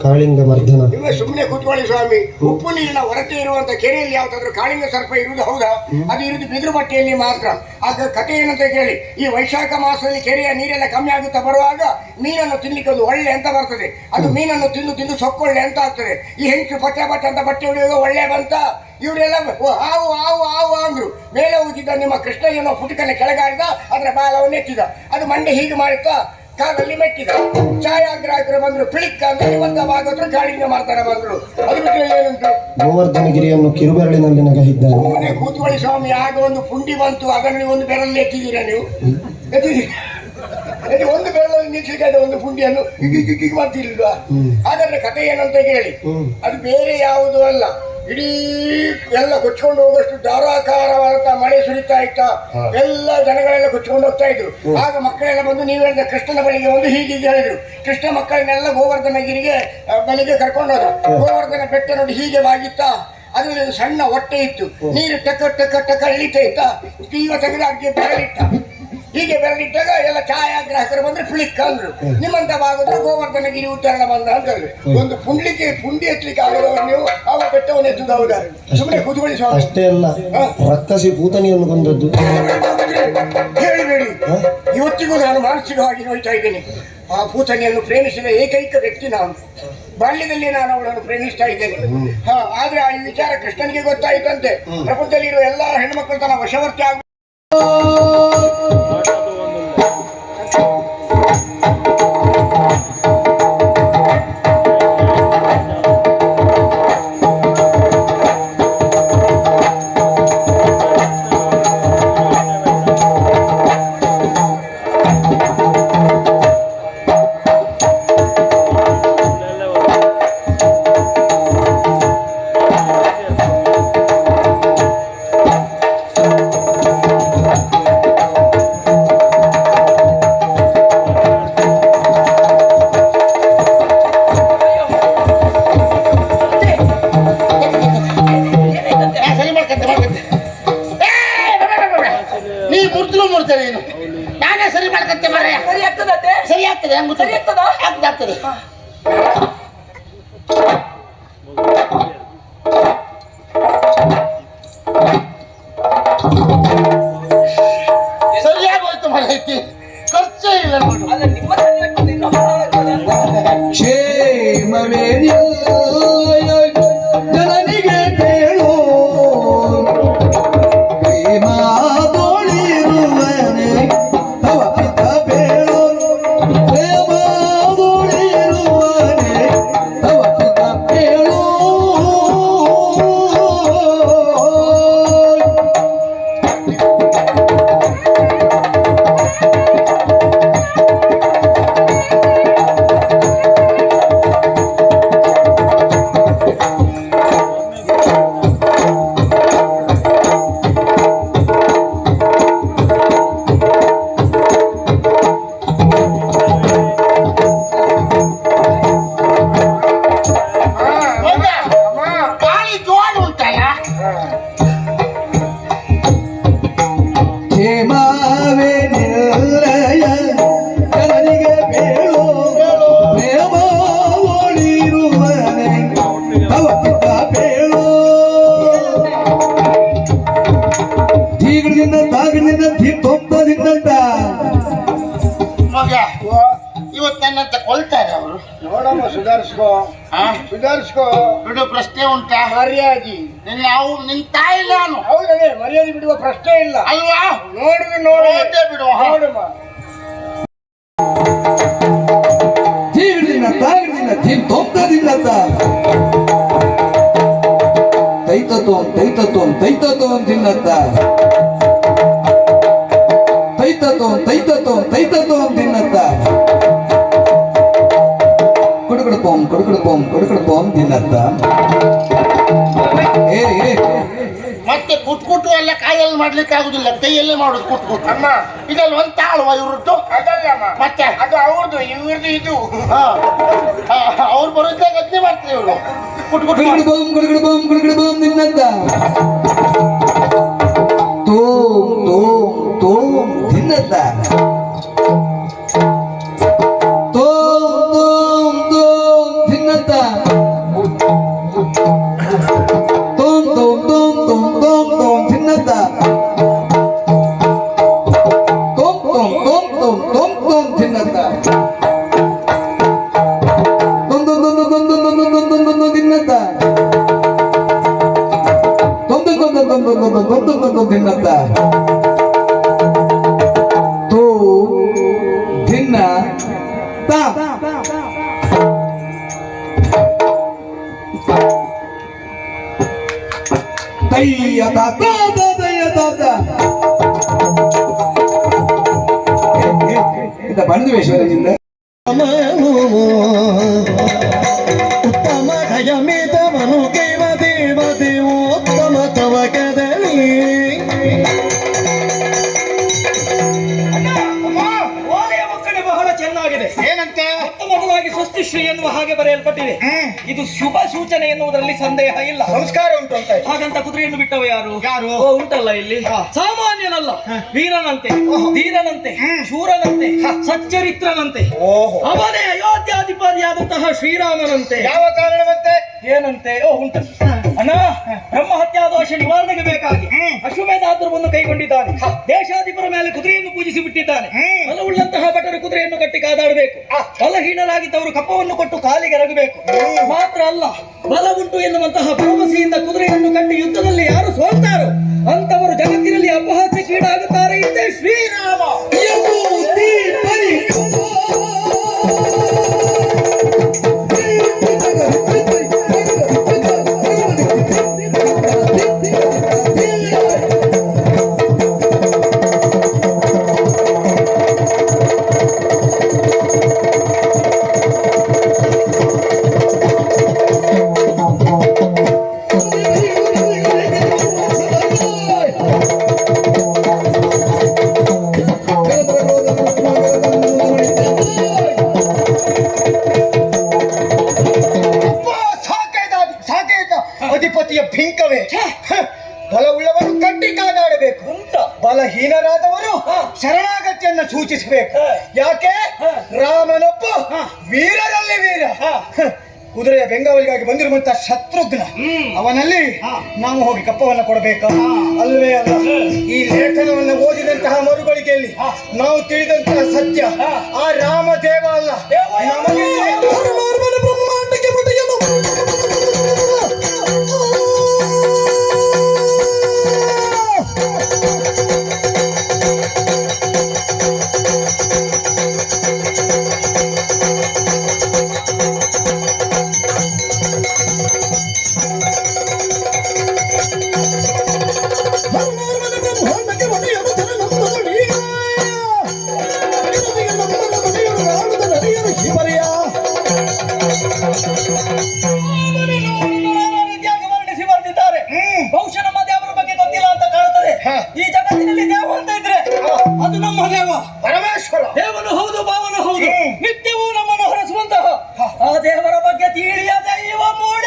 ಕಾಳಿಂಗವರ್ಧನ. ನಿಮ್ಮ ಸುಮ್ಮನೆ ಕೂತ್ಕೊಳ್ಳಿ ಸ್ವಾಮಿ. ಉಪ್ಪು ನೀರಿನ ಹೊರತೆ ಇರುವಂತ ಕೆರೆಯಲ್ಲಿ ಯಾವ್ದಾದ್ರು ಕಾಳಿಂಗ ಸರ್ಪ ಇರುವುದು ಹೌದಾ? ಅದು ಇರುವುದು ಬಿದಿರು ಬಟ್ಟೆಯಲ್ಲಿ ಮಾತ್ರ. ಆಗ ಕಥೆ ಏನಂತ ಕೇಳಿ, ಈ ವೈಶಾಖ ಮಾಸದಲ್ಲಿ ಕೆರೆಯ ನೀರೆಲ್ಲ ಕಮ್ಮಿ ಆಗುತ್ತಾ ಬರುವಾಗ ಮೀನನ್ನು ತಿನ್ಲಿಕ್ಕೆ ಒಂದು ಒಳ್ಳೆ ಅಂತ ಬರ್ತದೆ. ಅದು ಮೀನನ್ನು ತಿಂದು ತಿಂದು ಸೊಕ್ಕೊಳ್ಳೆ ಅಂತ ಆಗ್ತದೆ. ಈ ಹೆಂಚು ಪಚ್ಚ ಪಚ್ಚ ಅಂತ ಬಟ್ಟೆ ಹೊಡೆಯುವಾಗ ಒಳ್ಳೆ ಬಂತ, ಇವರೆಲ್ಲ ಹಾವು ಹಾವು ಹಾವು ಅಂದ್ರು. ಮೇಲೆ ಊದಿದ್ದ ನಿಮ್ಮ ಕೃಷ್ಣ ಏನೋ ಪುಟಕನ್ನ ಕೆಳಗಾಡಿದ, ಅದರ ಬಾಲವನ್ನು ಎತ್ತಿದ, ಅದು ಮಂಡೆ ಹೀಗೆ ಮಾಡಿತಾ ಕಾಲಲ್ಲಿ ಮೆಟ್ಟಿದ. ಛಾಯಾಗ್ರಾಹಕರು ಬಂದ್ರು, ಪಿಳಿಕ್ಕ ಅಂತ ನಿಬಂಧವಾಗೋದ್ರು, ಕಾಳಿಂಗ ಮಾಡ್ತಾರ ಬಂದ್ರು. ಅದು ಬಿಟ್ಟರೆ ಏನಂತ ಗೋವರ್ಧನಗಿರಿಯನ್ನು ಕಿರುಬೆರಳಿನಲ್ಲಿ ನಗಹಿದ್ದಾನೆ. ಸುಮ್ಮನೆ ಕೂತ್ಕೊಳ್ಳಿ ಸ್ವಾಮಿ, ಆಗ ಒಂದು ಪುಂಡಿ ಬಂತು, ಅದನ್ನು ನೀವು ಒಂದು ಬೆರಳಲ್ಲಿ ಎತ್ತಿದ್ದೀರಾ? ನೀವು ಎತ್ತಿದ್ದೀರಿ? ಒಂದು ಬೆರಳಲ್ಲಿ ನಿಲ್ಸಿದ ಒಂದು ಪುಂಡಿಯನ್ನು ಗಿಗ್ ಮಾಡ್ತಿರ್ಲಿಲ್ವಾ? ಹಾಗಾದ್ರೆ ಕಥೆ ಏನಂತ ಕೇಳಿ, ಅದು ಬೇರೆ ಯಾವುದು ಅಲ್ಲ, ಇಡೀ ಎಲ್ಲ ಕೊಚ್ಕೊಂಡು ಹೋಗೋಷ್ಟು ಧಾರಾಕಾರವಾದಂತ ಮಳೆ ಸುರಿತಾ ಇತ್ತ. ಎಲ್ಲ ಜನಗಳೆಲ್ಲ ಕೊಚ್ಕೊಂಡು ಹೋಗ್ತಾ ಇದ್ರು. ಆಗ ಮಕ್ಕಳೆಲ್ಲ ಬಂದು ನೀವು ಹೇಳಿದ ಕೃಷ್ಣನ ಬಳಿಗೆ ಒಂದು ಹೀಗೆ ಹೇಳಿದ್ರು. ಕೃಷ್ಣ ಮಕ್ಕಳನ್ನೆಲ್ಲ ಗೋವರ್ಧನಗಿರಿಗೆ ಬಳಿಗೆ ಕರ್ಕೊಂಡೋದ್ರು. ಗೋವರ್ಧನ ಬೆಟ್ಟ ನೋಡಿ ಹೀಗೆ ಬಾಗಿತ್ತ, ಅದರಲ್ಲಿ ಒಂದು ಸಣ್ಣ ಹೊಟ್ಟೆ ಇತ್ತು, ನೀರು ಟಕ ಟಕ ಟಕ ಇಳಿತಾ ಇತ್ತ. ತೀವ ತೆಗೆದು ಅದಕ್ಕೆ ಬೆರಳಿಟ್ಟ, ಹೀಗೆ ಬೆರಳಿಟ್ಟಾಗ ಎಲ್ಲ ಛಾಯಾಗ್ರಾಹಕರು ಬಂದ್ರೆ ಪಿಳಿಕ್ಕ ಅಂದ್ರು. ನಿಮ್ಮಂತ ಭಾಗದ್ರು ಗೋವರ್ಧನಗಿರಿ ಉತ್ತರಣ ಬಂದ ಅಂತಂದ್ರೆ ಒಂದು ಪುಂಡಿ ಎತ್ತಲಿಕ್ಕೆ ಆಗೋದವ್ರು ನೀವು ಅವ ಬೆಟ್ಟವನ್ನು ಎತ್ತುದು. ಹೌದಾ? ಸುಮ್ಮನೆ ಕೂತ್ಕೊಳ್ಳಿ ಸ್ವಾಮಿ. ಅಷ್ಟೇ ಅಲ್ಲ, ರಕ್ಕಸಿ ಪೂತನಿಯನ್ನು ಕೊಂದದ್ದು ಹೇಳಿಬೇಡಿ. ಇವತ್ತಿಗೂ ನಾನು ಮಾನಸಿಕವಾಗಿ ನೋಡ್ತಾ ಇದ್ದೇನೆ. ಆ ಪೂತನಿಯನ್ನು ಪ್ರೇಮಿಸಿದ ಏಕೈಕ ವ್ಯಕ್ತಿ ನಾನು. ಬಾಲ್ಯದಲ್ಲಿ ನಾನು ಅವಳನ್ನು ಪ್ರೇಮಿಸ್ತಾ ಇದ್ದೇನೆ. ಆದ್ರೆ ಈ ವಿಚಾರ ಕೃಷ್ಣನಿಗೆ ಗೊತ್ತಾಯ್ತಂತೆ. ಪ್ರಪಂಚದಲ್ಲಿರುವ ಎಲ್ಲಾ ಹೆಣ್ಮಕ್ಳು ತನ್ನ ವಶವರ್ತಿ ಆಗ ನಾನೇ ಸರಿ ಮಾಡ್ಕಂತೆ ಮರ. ಸರಿ ಆಗ್ತದೆ, ಸರಿ ಆಗ್ತದೆ, ಸರಿ ಆಗ್ತದ, ಆಗ್ತದೆ. ಸರಿಯಾಗೋಯ್ತು ಮರ, ಐತಿ ಖರ್ಚೇ ಇಲ್ಲ ನೋಡು. ಜನನಿಗೆ ಕೇಳೋ ಪ್ರೇಮಾದೋಳಿರುವನೆ ತವ ಪಿತ ಬೇಳೋ, ಪ್ರೇಮಾದೋಳಿರುವನೆ ತವ ಪಿತ ಬೇಳೋ. ಗಾಳಿ ಜೋರು ಉಂಟಲ್ಲ, ಕ್ಷೇಮವೇ ನಿಲ್ಲಯ ಜನನಿಗೆ ಬೇಳೋ, ಪ್ರೇಮಾವಳಿರುವನೆ ತವ ಪಿತ ಬೇಳೋ. ಧೀಗದಿಂದ ತಾಗದಿಂದ ದೀಪೊಪ್ಪದಿಂದ ಮಗ ಇವತ್ತು ನನ್ನಂತ ಕೊಲ್ತಾರೆ ಅವರು. ನೋಡಮ್ಮ, ಸುಧಾರಿಸ್ಕೋ ಸುಧಾರಿಸ್ಕೋ. ಬಿಡು, ಪ್ರಶ್ನೆ ಉಂಟಾ? ಮರ್ಯಾದೆ ನಾವು ನಿನ್ ತಾಯಿ ನಾನು. ಹೌದೇ, ಮರ್ಯಾದೆ ಬಿಡುವ ಪ್ರಶ್ನೆ ಇಲ್ಲ ಅಲ್ವಾ? ನೋಡುದು ನೋಡೇ ಬಿಡುವ. ನೋಡಮ್ಮ. ಧೀಗದಿಂದ ತಾಗದಿಂದ ದೀಪೊಪ್ಪದಿಂದ ತೈತತೋಂ ತೈತತೋಂ ತೈತತೋಂ ತಿನ್ನತ್ತ, ತೈತತೋಂ ತೈತತೋಂ ತೈತತೋಂ ತಿನ್ನತ್ತ, ಕೊಡುಕಡಪೋಂ ಕೊಡುಕಡಪೋಂ ಕೊಡುಕಡಪೋಂ ತಿನ್ನತ್ತ. ಏ ಮತ್ತೆ ಕುಟ್ಕುಟ್ಟು ಎಲ್ಲ ಕಾಯಲ್ಲಿ ಮಾಡ್ಲಿಕ್ಕೆ ಆಗುದಿಲ್ಲ, ಕೈಯಲ್ಲೇ ಮಾಡುದು ಕುಟ್ಕುಟ್ಟು. ಅಮ್ಮ, ಇದರಲ್ಲಿ ಒಂದು ತಾಳುವ ಇವ್ರದ್ದು, ಅದಲ್ಲಮ್ಮ, ಮತ್ತೆ ಅದು ಅವ್ರದ್ದು, ಇವ್ರದ್ದು ಇದು. ಅವ್ರು ಬರುತ್ತೆ ಗದ್ದೆ ಮಾಡ್ತಾರೆ ಇವರು. ಕುಟ್ಕುಟ್ಟು ಕೊಡುಕಡಪೋಂ ಕೊಡುಕಡಪೋಂ ಕೊಡುಕಡಪೋಂ ತಿನ್ನತ್ತ, ತೋಂ ತೋಂ ತೋಂ ತಿನ್ನತ್ತ, ತೋಂ ತೋಂ ತೋಂ ತಿನ್ನತ್ತ, ತೋಂ ತೋಂ ತೋಂ ತೋಂ ತೋಂ ತೋಂ ತಿನ್ನತ್ತ, ತೋಂ ತೋಂ ತೋಂ ತೋಂ ತೋಂ ತೋಂ ತಿನ್ನತ್ತ, ತೊಂದು ತೊಂದು ತೊಂದು ತೊಂದು ತೊಂದು ತೊಂದು ತಿನ್ನತ್ತ, ತಾ ತಯ್ಯ ತಾ ತಾ ತಾ ತಯ್ಯ ತಾ ತಾ. ಇದ ಬಣ್ಣದ ವೇಷದಿಂದ ಉತ್ತಮ ಖಯಮಿತವನು ಕೈವ ದೇವೋತ್ತಮ ತವ ಕದಳಿ ಓಲೆಯ ಮುಕ್ಕಣೆ ಬಹಳ ಚೆನ್ನಾಗಿದೆ. ಏನಂತೆ? ಮೊದಲಾಗಿ ಸ್ವಸ್ತಿಶ್ರೀ ಎನ್ನುವ ಹಾಗೆ ಬರೆಯಲ್ಪಟ್ಟಿದೆ. ಇದು ಶುಭ ಸೂಚನೆ ಎನ್ನುವುದರಲ್ಲಿ ಸಂದೇಹ ಇಲ್ಲ. ಸಂಸ್ಕಾರ ಉಂಟು ಅಂತ. ಹಾಗಂತ ಕುದುರೆಯನ್ನು ಬಿಟ್ಟವ ಯಾರು? ಯಾರು? ಓ, ಉಂಟಲ್ಲ ಇಲ್ಲಿ ಸಾಮಾನ್ಯನಲ್ಲ, ವೀರನಂತೆ, ಧೀರನಂತೆ, ಶೂರನಂತೆ, ಸಚ್ಚರಿತ್ರನಂತೆ, ಓಹೋ, ಅವನೇ ಅಯೋಧ್ಯಾಧಿಪತಿಯಾದಂತಹ ಶ್ರೀರಾಮನಂತೆ. ಯಾವ ಕಾರಣವಂತೆ? ಏನಂತೆ? ಓ, ಉಂಟು ಅಣ್ಣ. ಬ್ರಹ್ಮಹತ್ಯಾ ದೋಷ ನಿವಾರಣೆಗೆ ಬೇಕಾಗಿ ಅಶ್ವಮೇಧಾಸ್ತ್ರವನ್ನು ಕೈಗೊಂಡಿದ್ದಾನೆ. ದೇಶಾಧಿಪರ ಮೇಲೆ ಕುದುರೆಯನ್ನು ಪೂಜಿಸಿ ಬಿಟ್ಟಿದ್ದಾನೆ. ಬಲವುಳ್ಳಂತಹ ಭಟರು ಕುದುರೆಯನ್ನು ಕಟ್ಟಿ ಕಾದಾಡಬೇಕು. ಬಲಹೀನರಾಗಿದ್ದವರು ಕಪ್ಪವನ್ನು ಕೊಟ್ಟು ಕಾಲಿಗೆ ರಗಬೇಕು. ಮಾತ್ರ ಅಲ್ಲ, ಬಲ ಉಂಟು ಎನ್ನುವಂತಹ ಭರವಸೆಯಿಂದ ಕುದುರೆಯನ್ನು ಕಟ್ಟಿ ಯುದ್ಧದಲ್ಲಿ ಯಾರು ಸೋಲ್ತಾರೋ ಅಂತವರು ಜಗತ್ತಿನಲ್ಲಿ ಅಪಹಾಸ್ಯಕ್ಕೀಡಾಗುತ್ತಾರೆ. ಇದ್ದೇ ಶ್ರೀರಾಮ. ಅಧಿಪತಿಯ ಭಿಂಕವೇ. ಬಲವುಳ್ಳವರು ಕಟ್ಟಿ ಕಾದಾಡಬೇಕು. ಬಲಹೀನರಾದವರು ಶರಣಾಗತಿಯನ್ನ ಸೂಚಿಸಬೇಕು. ಯಾಕೆ? ರಾಮನೊಬ್ಬ ವೀರರಲ್ಲಿ ವೀರ. ಕುದುರೆಯ ಬೆಂಗಾವಲಿಗಾಗಿ ಬಂದಿರುವಂತಹ ಶತ್ರುಘ್ನ, ಅವನಲ್ಲಿ ನಾವು ಹೋಗಿ ಕಪ್ಪವನ್ನ ಕೊಡಬೇಕು. ಅಲ್ವೇ ಅಲ್ಲ, ಈ ಲೇಖನವನ್ನು ಓದಿದಂತಹ ಮರುಗಳಿಗೆಯಲ್ಲಿ ನಾವು ತಿಳಿದಂತಹ ಸತ್ಯ ಆ ರಾಮದೇವ ಅಲ್ಲ, ನಮಗೆ ಬ್ರಹ್ಮಾಂಡಕ್ಕೆ ಬುಟ್ಟಿಯನು. ಬಹುಶಃ ನಮ್ಮ ದೇವರ ಬಗ್ಗೆ ಗೊತ್ತಿಲ್ಲ ಅಂತ ಕಾಣುತ್ತದೆ. ಈ ಜಗತ್ತಿನಲ್ಲಿ ದೇವ ಅಂತ ಇದ್ರೆ ಅದು ನಮ್ಮ ದೇವ ಪರಮೇಶ್ವರ. ದೇವನು ಹೌದು, ಭಾವನು ಹೌದು, ನಿತ್ಯವೂ ನಮ್ಮನ್ನು ಹರಸುವಂತಹ ಆ ದೇವರ ಬಗ್ಗೆ ತಿಳಿಯದೆ ಇವ ಮೂಢ.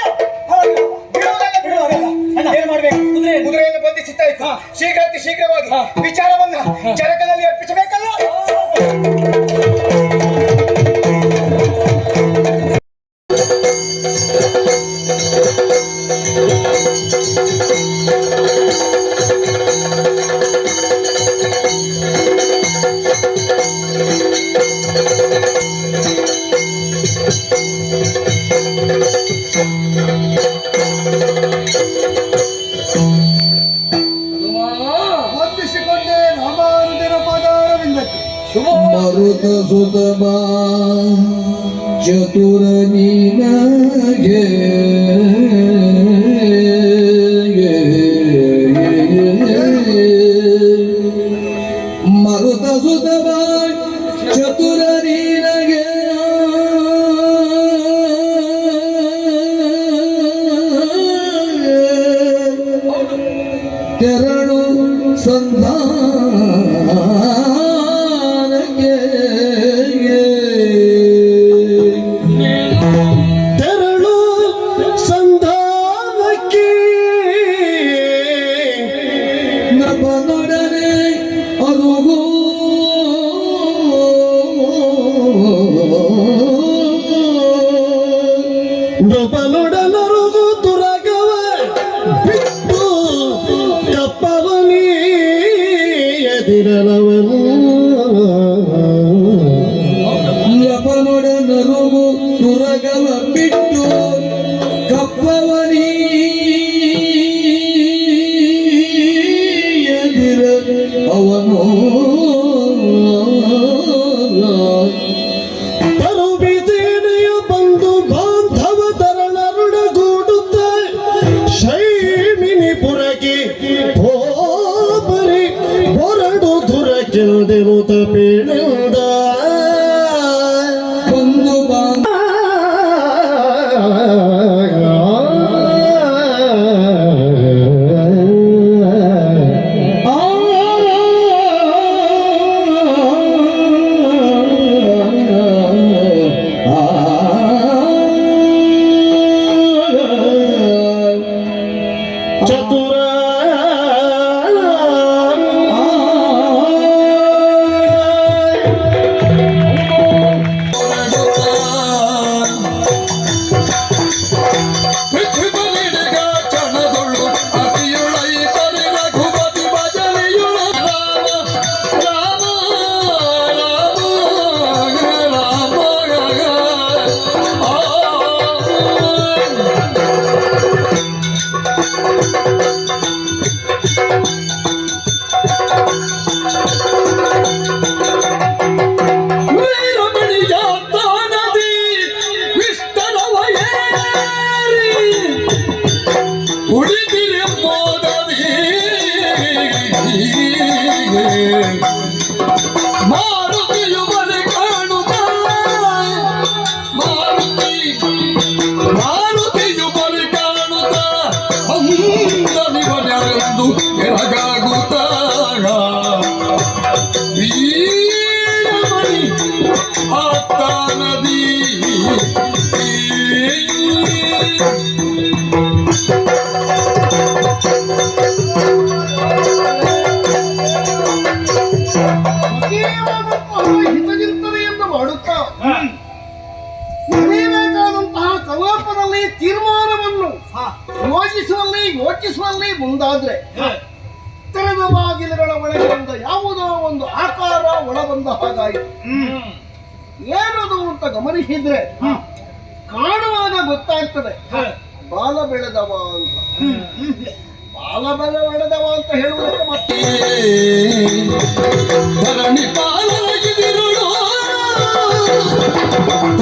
ಏನ್ ಮಾಡ್ಬೇಕು? ಕುದುರೆಯನ್ನು ಬಂಧಿಸುತ್ತಾ ಇತ್ತು. ಶೀಘ್ರವಾಗಿ ವಿಚಾರವನ್ನ ಜರಕದಲ್ಲಿ ಅರ್ಪಿಸಬೇಕಲ್ಲ. ವಂದಿಸಿಕೊಂಡೆ ರಾಮಾನುಜರ ಪಾದಾರವಿಂದಕ್ಕೆ. ಮರುತ ಸುತಮ ಚತುರ ನೀನಗೆ ಮರುತ ಸುತಮ ಚತುರ ನೀನಗೆ ತೆರಳು ಸಂಧಾನಕ್ಕೆ ತೆರಳು ಸಂಧ ಕೂತ ಪೀಳಿಂದ ಒಂದು ಬಾಂಧ ಚತುರ ಮಾರುತಿಯು ಬಲೆ ಕಾಣುತ್ತ ಮಾರುತಿಯು ಬಲೆ ಕಾಣುತ್ತ ಅಂದನಿವನೆಂದು ಬೆಳಗಾಗುತ್ತ ವೀರಮಣಿ ಆತ್ತ ನದಿ ಹಿತಚಿಂತನೆಯನ್ನು ಮಾಡುತ್ತಾ ನಡೆಯಬೇಕಾದಂತಹ ಕಲಾಪದಲ್ಲಿ ತೀರ್ಮಾನವನ್ನು ಯೋಚಿಸುವಲ್ಲಿ ಮುಂದಾದ್ರೆ ತೆರೆದ ಬಾಗಿಲುಗಳ ಒಳಗಿನಿಂದ ಯಾವುದೋ ಒಂದು ಆಕಾರ ಒಳಬಂದ ಹಾಗಾಯಿತು. ಏನದು ಅಂತ ಗಮನಿಸಿದ್ರೆ ಕಾಣುವಾಗ ಗೊತ್ತಾಗ್ತದೆ ಬಾಲ ಬೆಳೆದವ ಅಂತ. ಬಾಲ ಬೆಳೆದವ ಅಂತ ಹೇಳುವುದಕ್ಕೆ ಮತ್ತೆ ಧರಣಿ ಪಾಲನಗಿದಿರುಳು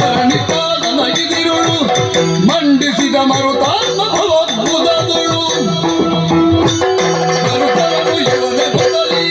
ಧರಣಿ ಪಾಲನಗಿದಿರುಳು ಮಂಡಿಸಿದ ಮರುತಾತ್ಮ ಭವದ್ಭುತದಳು ಮರುತರು ಇವನೇ ಬದಲಿ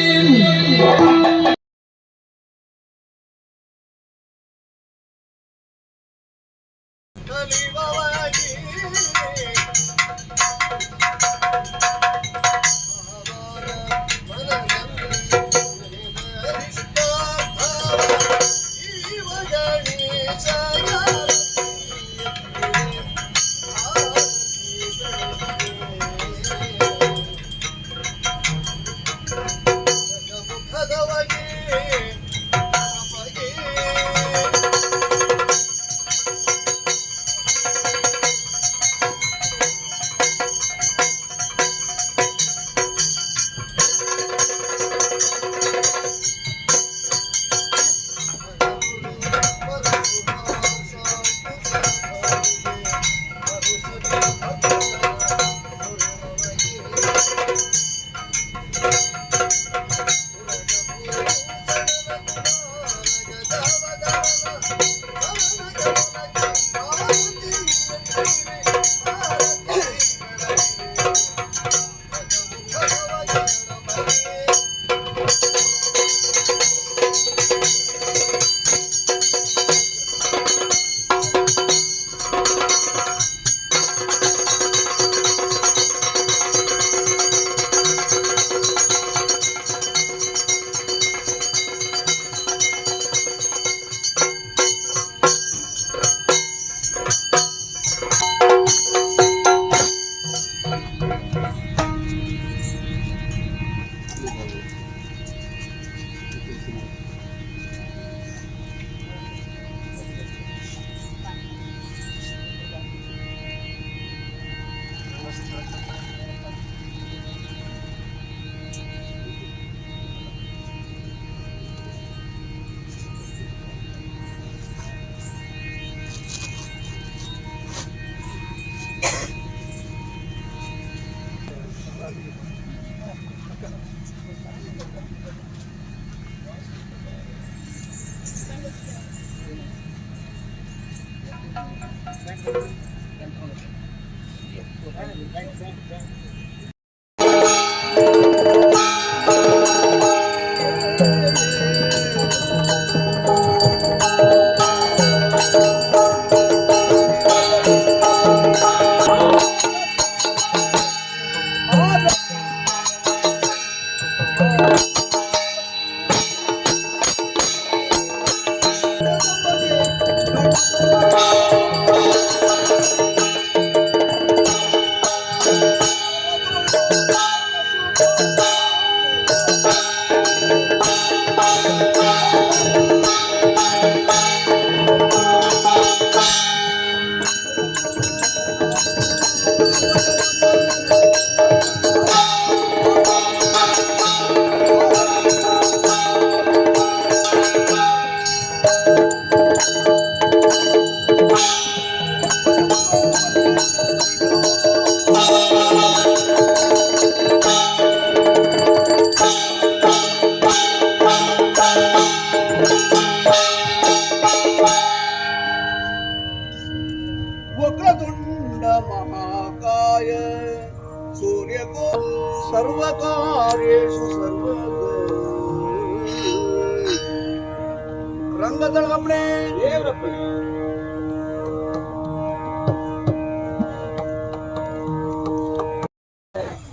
ವಕ್ರತುಂಡ ಮಹಾಕಾಯ ಸೂರ್ಯಕೋ ಸರ್ವಕಾರ್ಯೇಷು ಸರ್ವದ ರಂಗದಳಗಪ್ಪಣೆ ದೇವರಪ್ಪಣೆ.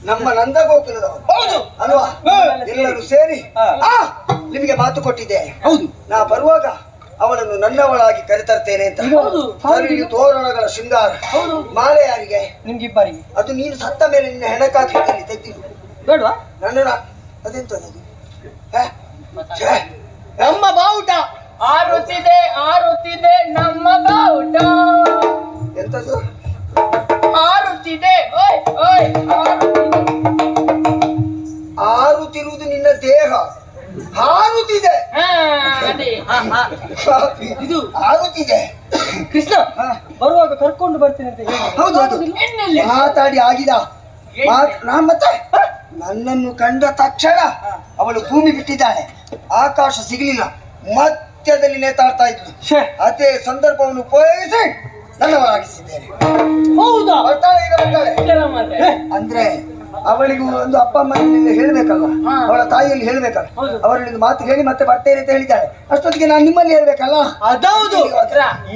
ನಮ್ಮ ನಂದಗೋಕುಲದವರು ಹೌದು ಅಲ್ವಾ? ಎಲ್ಲರೂ ಸೇರಿ ಆ, ನಿಮಗೆ ಮಾತು ಕೊಟ್ಟಿದ್ದೆ. ಹೌದು ನಾ ಬರುವಾಗ ಅವಳನ್ನು ನನ್ನವಳಾಗಿ ಕರೆತರ್ತೇನೆ ಅಂತ. ಸರಿಗೆ ತೋರಣಗಳ ಶೃಂಗಾರ, ಮಾಲೆ ಯಾರಿಗೆ? ನಿಮ್ಗಿಬ್ಬರಿಗೆ. ಅದು ನೀನು ಸತ್ತ ಮೇಲೆ ನಿನ್ನ ಹೆಣಕಾಕಿ ತೆಗ್ದಿರು. ಬೇಡವಾ? ನನ್ನನ್ನು ಅದೆಂತದ್ದು? ಹ? ಛೇ, ನಮ್ಮ ಬಾವುಟ ಆರುತ್ತಿದೆ ನಮ್ಮ ಬಾವುಟ ಎಂತದ್ದು? ಆರುತ್ತಿದೆ. ಓಯ್ ಓಯ್ ಆರುತ್ತಿದೆ. ಆರುತ್ತಿರುವುದು ನಿನ್ನ ದೇಹ, ಹಾರುತ್ತಿದೆ. ಹಾ, ಅದೇ. ಇದು ಆರುತ್ತಿದೆ. ಕೃಷ್ಣ ಬರುವಾಗ ಕರ್ಕೊಂಡು ಬರ್ತೀನಿ ಅಂತ ಹೇಳಿ. ಹೌದೌದು, ಮಾತಾಡಿ ಆಗಿದ ಮತ್ತೆ ನನ್ನನ್ನು ಕಂಡ ತಕ್ಷಣ ಅವಳು ಭೂಮಿ ಬಿಟ್ಟಿದ್ದಾಳೆ, ಆಕಾಶ ಸಿಗಲಿಲ್ಲ, ಮಧ್ಯದಲ್ಲಿ ನೇತಾಡ್ತಾ ಇದ್ಲು. ಅದೇ ಸಂದರ್ಭವನ್ನು ಉಪಯೋಗಿಸಿ ನನ್ನವರಾಗಿಸಿದ್ದೇನೆ. ಹೌದಾ? ಬರ್ತಾಳೆ, ಈಗ ಬರ್ತಾಳೆ. ಮತ್ತೆ ಅಂದ್ರೆ ಅವಳಿಗೂ ಒಂದು ಅಪ್ಪ ಅಮ್ಮನಿಂದ ಹೇಳ್ಬೇಕಲ್ವ, ಅವಳ ತಾಯಿಯಲ್ಲಿ ಹೇಳ್ಬೇಕಲ್ಲ, ಅವರಲ್ಲಿ ಮಾತು ಹೇಳಿ ಮತ್ತೆ ಬರ್ತೇನೆ ಅಂತ ಹೇಳಿದ್ದಾಳೆ. ಅಷ್ಟೊತ್ತಿಗೆ ನಾನು ನಿಮ್ಮಲ್ಲಿ ಹೇಳ್ಬೇಕಲ್ಲ. ಅದೌದು.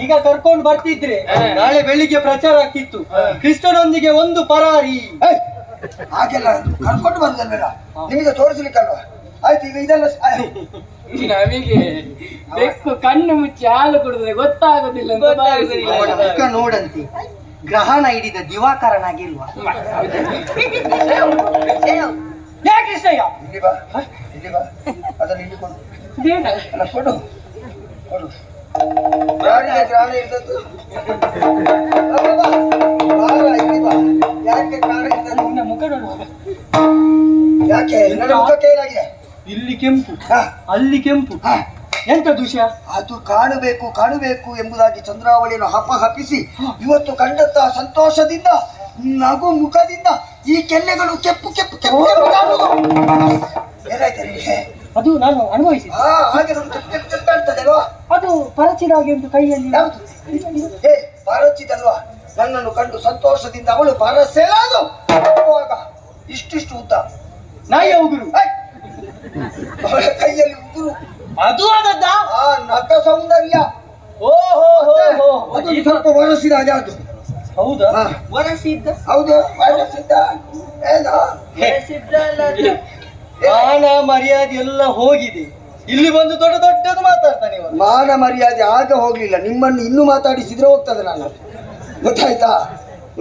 ಈಗ ಕರ್ಕೊಂಡು ಬರ್ತಿದ್ರೆ ನಾಳೆ ಬೆಳಿಗ್ಗೆ ಪ್ರಚಾರ ಆಗ್ತಿತ್ತು, ಕೃಷ್ಣನೊಂದಿಗೆ ಒಂದು ಪರಾರಿ. ಏಯ್, ಹಾಗೆಲ್ಲ ಕರ್ಕೊಂಡು ಬಂದಲ್ಲ, ನಿಮಗೆ ತೋರಿಸ್ಲಿಕ್ಕಲ್ವ. ಆಯ್ತು, ಈಗ ಇದೆಲ್ಲ ನಮಗೆ ಬೆಕ್ಕು ಕಣ್ಣು ಮುಚ್ಚಿ ಹಾಲು ಕುಡಿದ್ರೆ ಗೊತ್ತಾಗುದಿಲ್ಲ ಅಂತ ಭಾವಿಸಿದೆ. ನೋಡಂತೆ ಗ್ರಹಣ ಹಿಡಿದ ದಿವಾಕರನಾಗಿಲ್ವಾ? ಯಾ ಕೃಷ್ಣಯ್ಯ, ಇಲ್ಲಿ ಬಾ, ಇಲ್ಲಿ ಬಾ, ಅದನ್ನು ಇಲ್ಲಿ ಕೊಡು. ಅಲ್ಲ, ಕೊಡು ಕೊಡು. ಪ್ರಾಣಿಗೆ ಪ್ರಾಣ ಇದ್ದದ್ದು. ಬಾ, ಬಾ, ಬಾ. ಬಾರ, ಇಲ್ಲಿ ಬಾ. ಯಾಕೆ ಪ್ರಾಣ ಇದ್ದದ್ದು? ನಿನ್ನ ಮುಖ ನೋಡುವಾಗ ಯಾಕೆ ನನ್ನ ಮುಖಕ್ಕೆ ಏನಾಗಿದೆ? ಇಲ್ಲಿ ಕೆಂಪು, ಹ, ಅಲ್ಲಿ ಕೆಂಪು, ಹ. ಎಂತ ದೃಶ್ಯ? ಅದು ಕಾಣಬೇಕು ಕಾಣಬೇಕು ಎಂಬುದಾಗಿ ಚಂದ್ರಾವಳಿಯನ್ನು ಹಪಿಸಿ ಇವತ್ತು ಕಂಡಂತಹ ಸಂತೋಷದಿಂದ ನಗು ಮುಖದಿಂದ ಈ ಕೆನ್ನೆಗಳು ಕೆಂಪು ಕೆಂಪು ಕೆಂಪು ಕೆಂಪು ಕಾಣುವುದು. ಏನಾಯ್ತು ನಿಮಗೆ? ಅದು ನಾನು ಅನುಭವಿಸಿದೆ. ಹಾಗೆ ಒಂದು ಕೆಂಪು ಕೆಂಪು ಕೆಂಪು ಕಾಣ್ತದೆ ಅಲ್ವಾ? ಅದು ಪರಚಿದಾಗೆ ಒಂದು ಕೈಯಲ್ಲಿ. ಯಾವುದು? ಏ, ಪಾರಚಿದಲ್ವಾ? ನನ್ನನ್ನು ಕಂಡು ಸಂತೋಷದಿಂದ ಅವಳು ಪರಸೆಲಾದು ಇಷ್ಟಿಷ್ಟು ಉದ್ದ ನಾಯಿಯ ಉಗುರು, ಏಯ್! ಅವಳ ಕೈಯಲ್ಲಿ ಉಗುರು, ಅದು ಆದದ್ದ. ಆ ನಟ ಸೌಂದರ್ಯ, ಅದು ಸ್ವಲ್ಪ ವರಸಿದ ಹಾಗೆ ಅದು. ಹೌದಾ? ಹಾ. ವರಸಿದ್ದ. ಹೌದು, ವರಸಿದ್ದ. ಏನೋ ಮಾನ ಮರ್ಯಾದೆ ಎಲ್ಲ ಹೋಗಿದೆ, ಇಲ್ಲಿ ಬಂದು ದೊಡ್ಡ ದೊಡ್ಡದು ಮಾತಾಡ್ತಾನೆ ಇವರು. ಮಾನ ಮರ್ಯಾದೆ ಆಗ ಹೋಗ್ಲಿಲ್ಲ, ನಿಮ್ಮನ್ನು ಇನ್ನೂ ಮಾತಾಡಿಸಿದ್ರೆ ಹೋಗ್ತದೆ. ನಾನು ಗೊತ್ತಾಯ್ತಾ?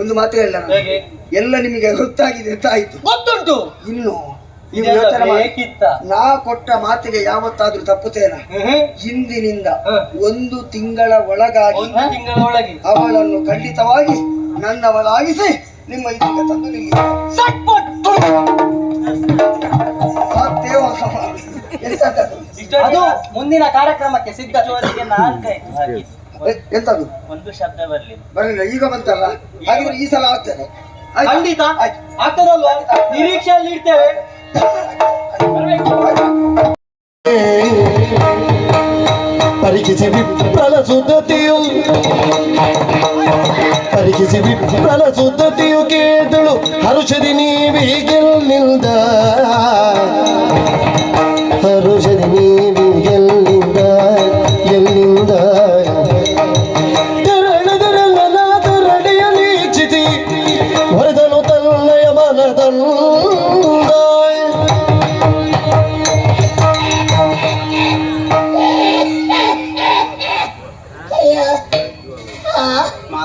ಒಂದು ಮಾತು ಹೇಳ, ಹೇಗೆ? ಎಲ್ಲ ನಿಮಗೆ ಗೊತ್ತಾಗಿದೆ ಅಂತ ಆಯ್ತು. ಗೊತ್ತುಂಟು. ಇನ್ನು ನೀವು ಇದೆಲ್ಲ ಯೋಚನೆ ಮಾಡಿ. ಬೇಕಿತ್ತ? ನಾ ಕೊಟ್ಟ ಮಾತಿಗೆ ಯಾವತ್ತಾದ್ರೂ ತಪ್ಪುತ್ತೇನ? ಇಂದಿನಿಂದ 1 ತಿಂಗಳ ಒಳಗಾಗಿ ಒಂದು ತಿಂಗಳ ಒಳಗೆ ಅವಳನ್ನು ಖಂಡಿತವಾಗಿ ನನ್ನವಳಾಗಿಸಿ ನಿಮ್ಮ ಇದಕ್ಕೆ ತಂದು ನಿಲ್ಲಿ. ಅದು ಮುಂದಿನ ಕಾರ್ಯಕ್ರಮಕ್ಕೆ ಸಿದ್ಧ. ಎಂತದು? ಒಂದು ಶಬ್ದ ಬರ್ಲಿ. ಬರಲಿಲ್ಲ, ಈಗ ಬಂತಲ್ಲ, ಹಾಗಿದ್ರೆ ಈ ಸಲ ಆಗ್ತದೆ. ಆಯ್ತಾ? ಖಂಡಿತ ಆಯ್ತು. ಆಗ್ತದಲ್ವಾ? ನಿರೀಕ್ಷೆಯಲ್ಲಿ ಇರ್ತೇವೆ. ಪರೀಕ್ಷಿಸಿ ವಿಪ್ರಲ ಸುದ್ಧತೆಯು ಕೇಳಿದಳು ಹರುಷದಿ ನೀವಿಗೆಲ್ಲಿಂದ, ಹರುಷದಿ ನೀವಿಗೆಲ್ಲಿಂದ ಎಲ್ಲಿಂದ ತರಳದರಲ್ಲನಾದರಡೆಯಲ್ಲಿ ಚಿತಿ ಹೊರದನು ತನ್ನಯ ಮನದಂದ.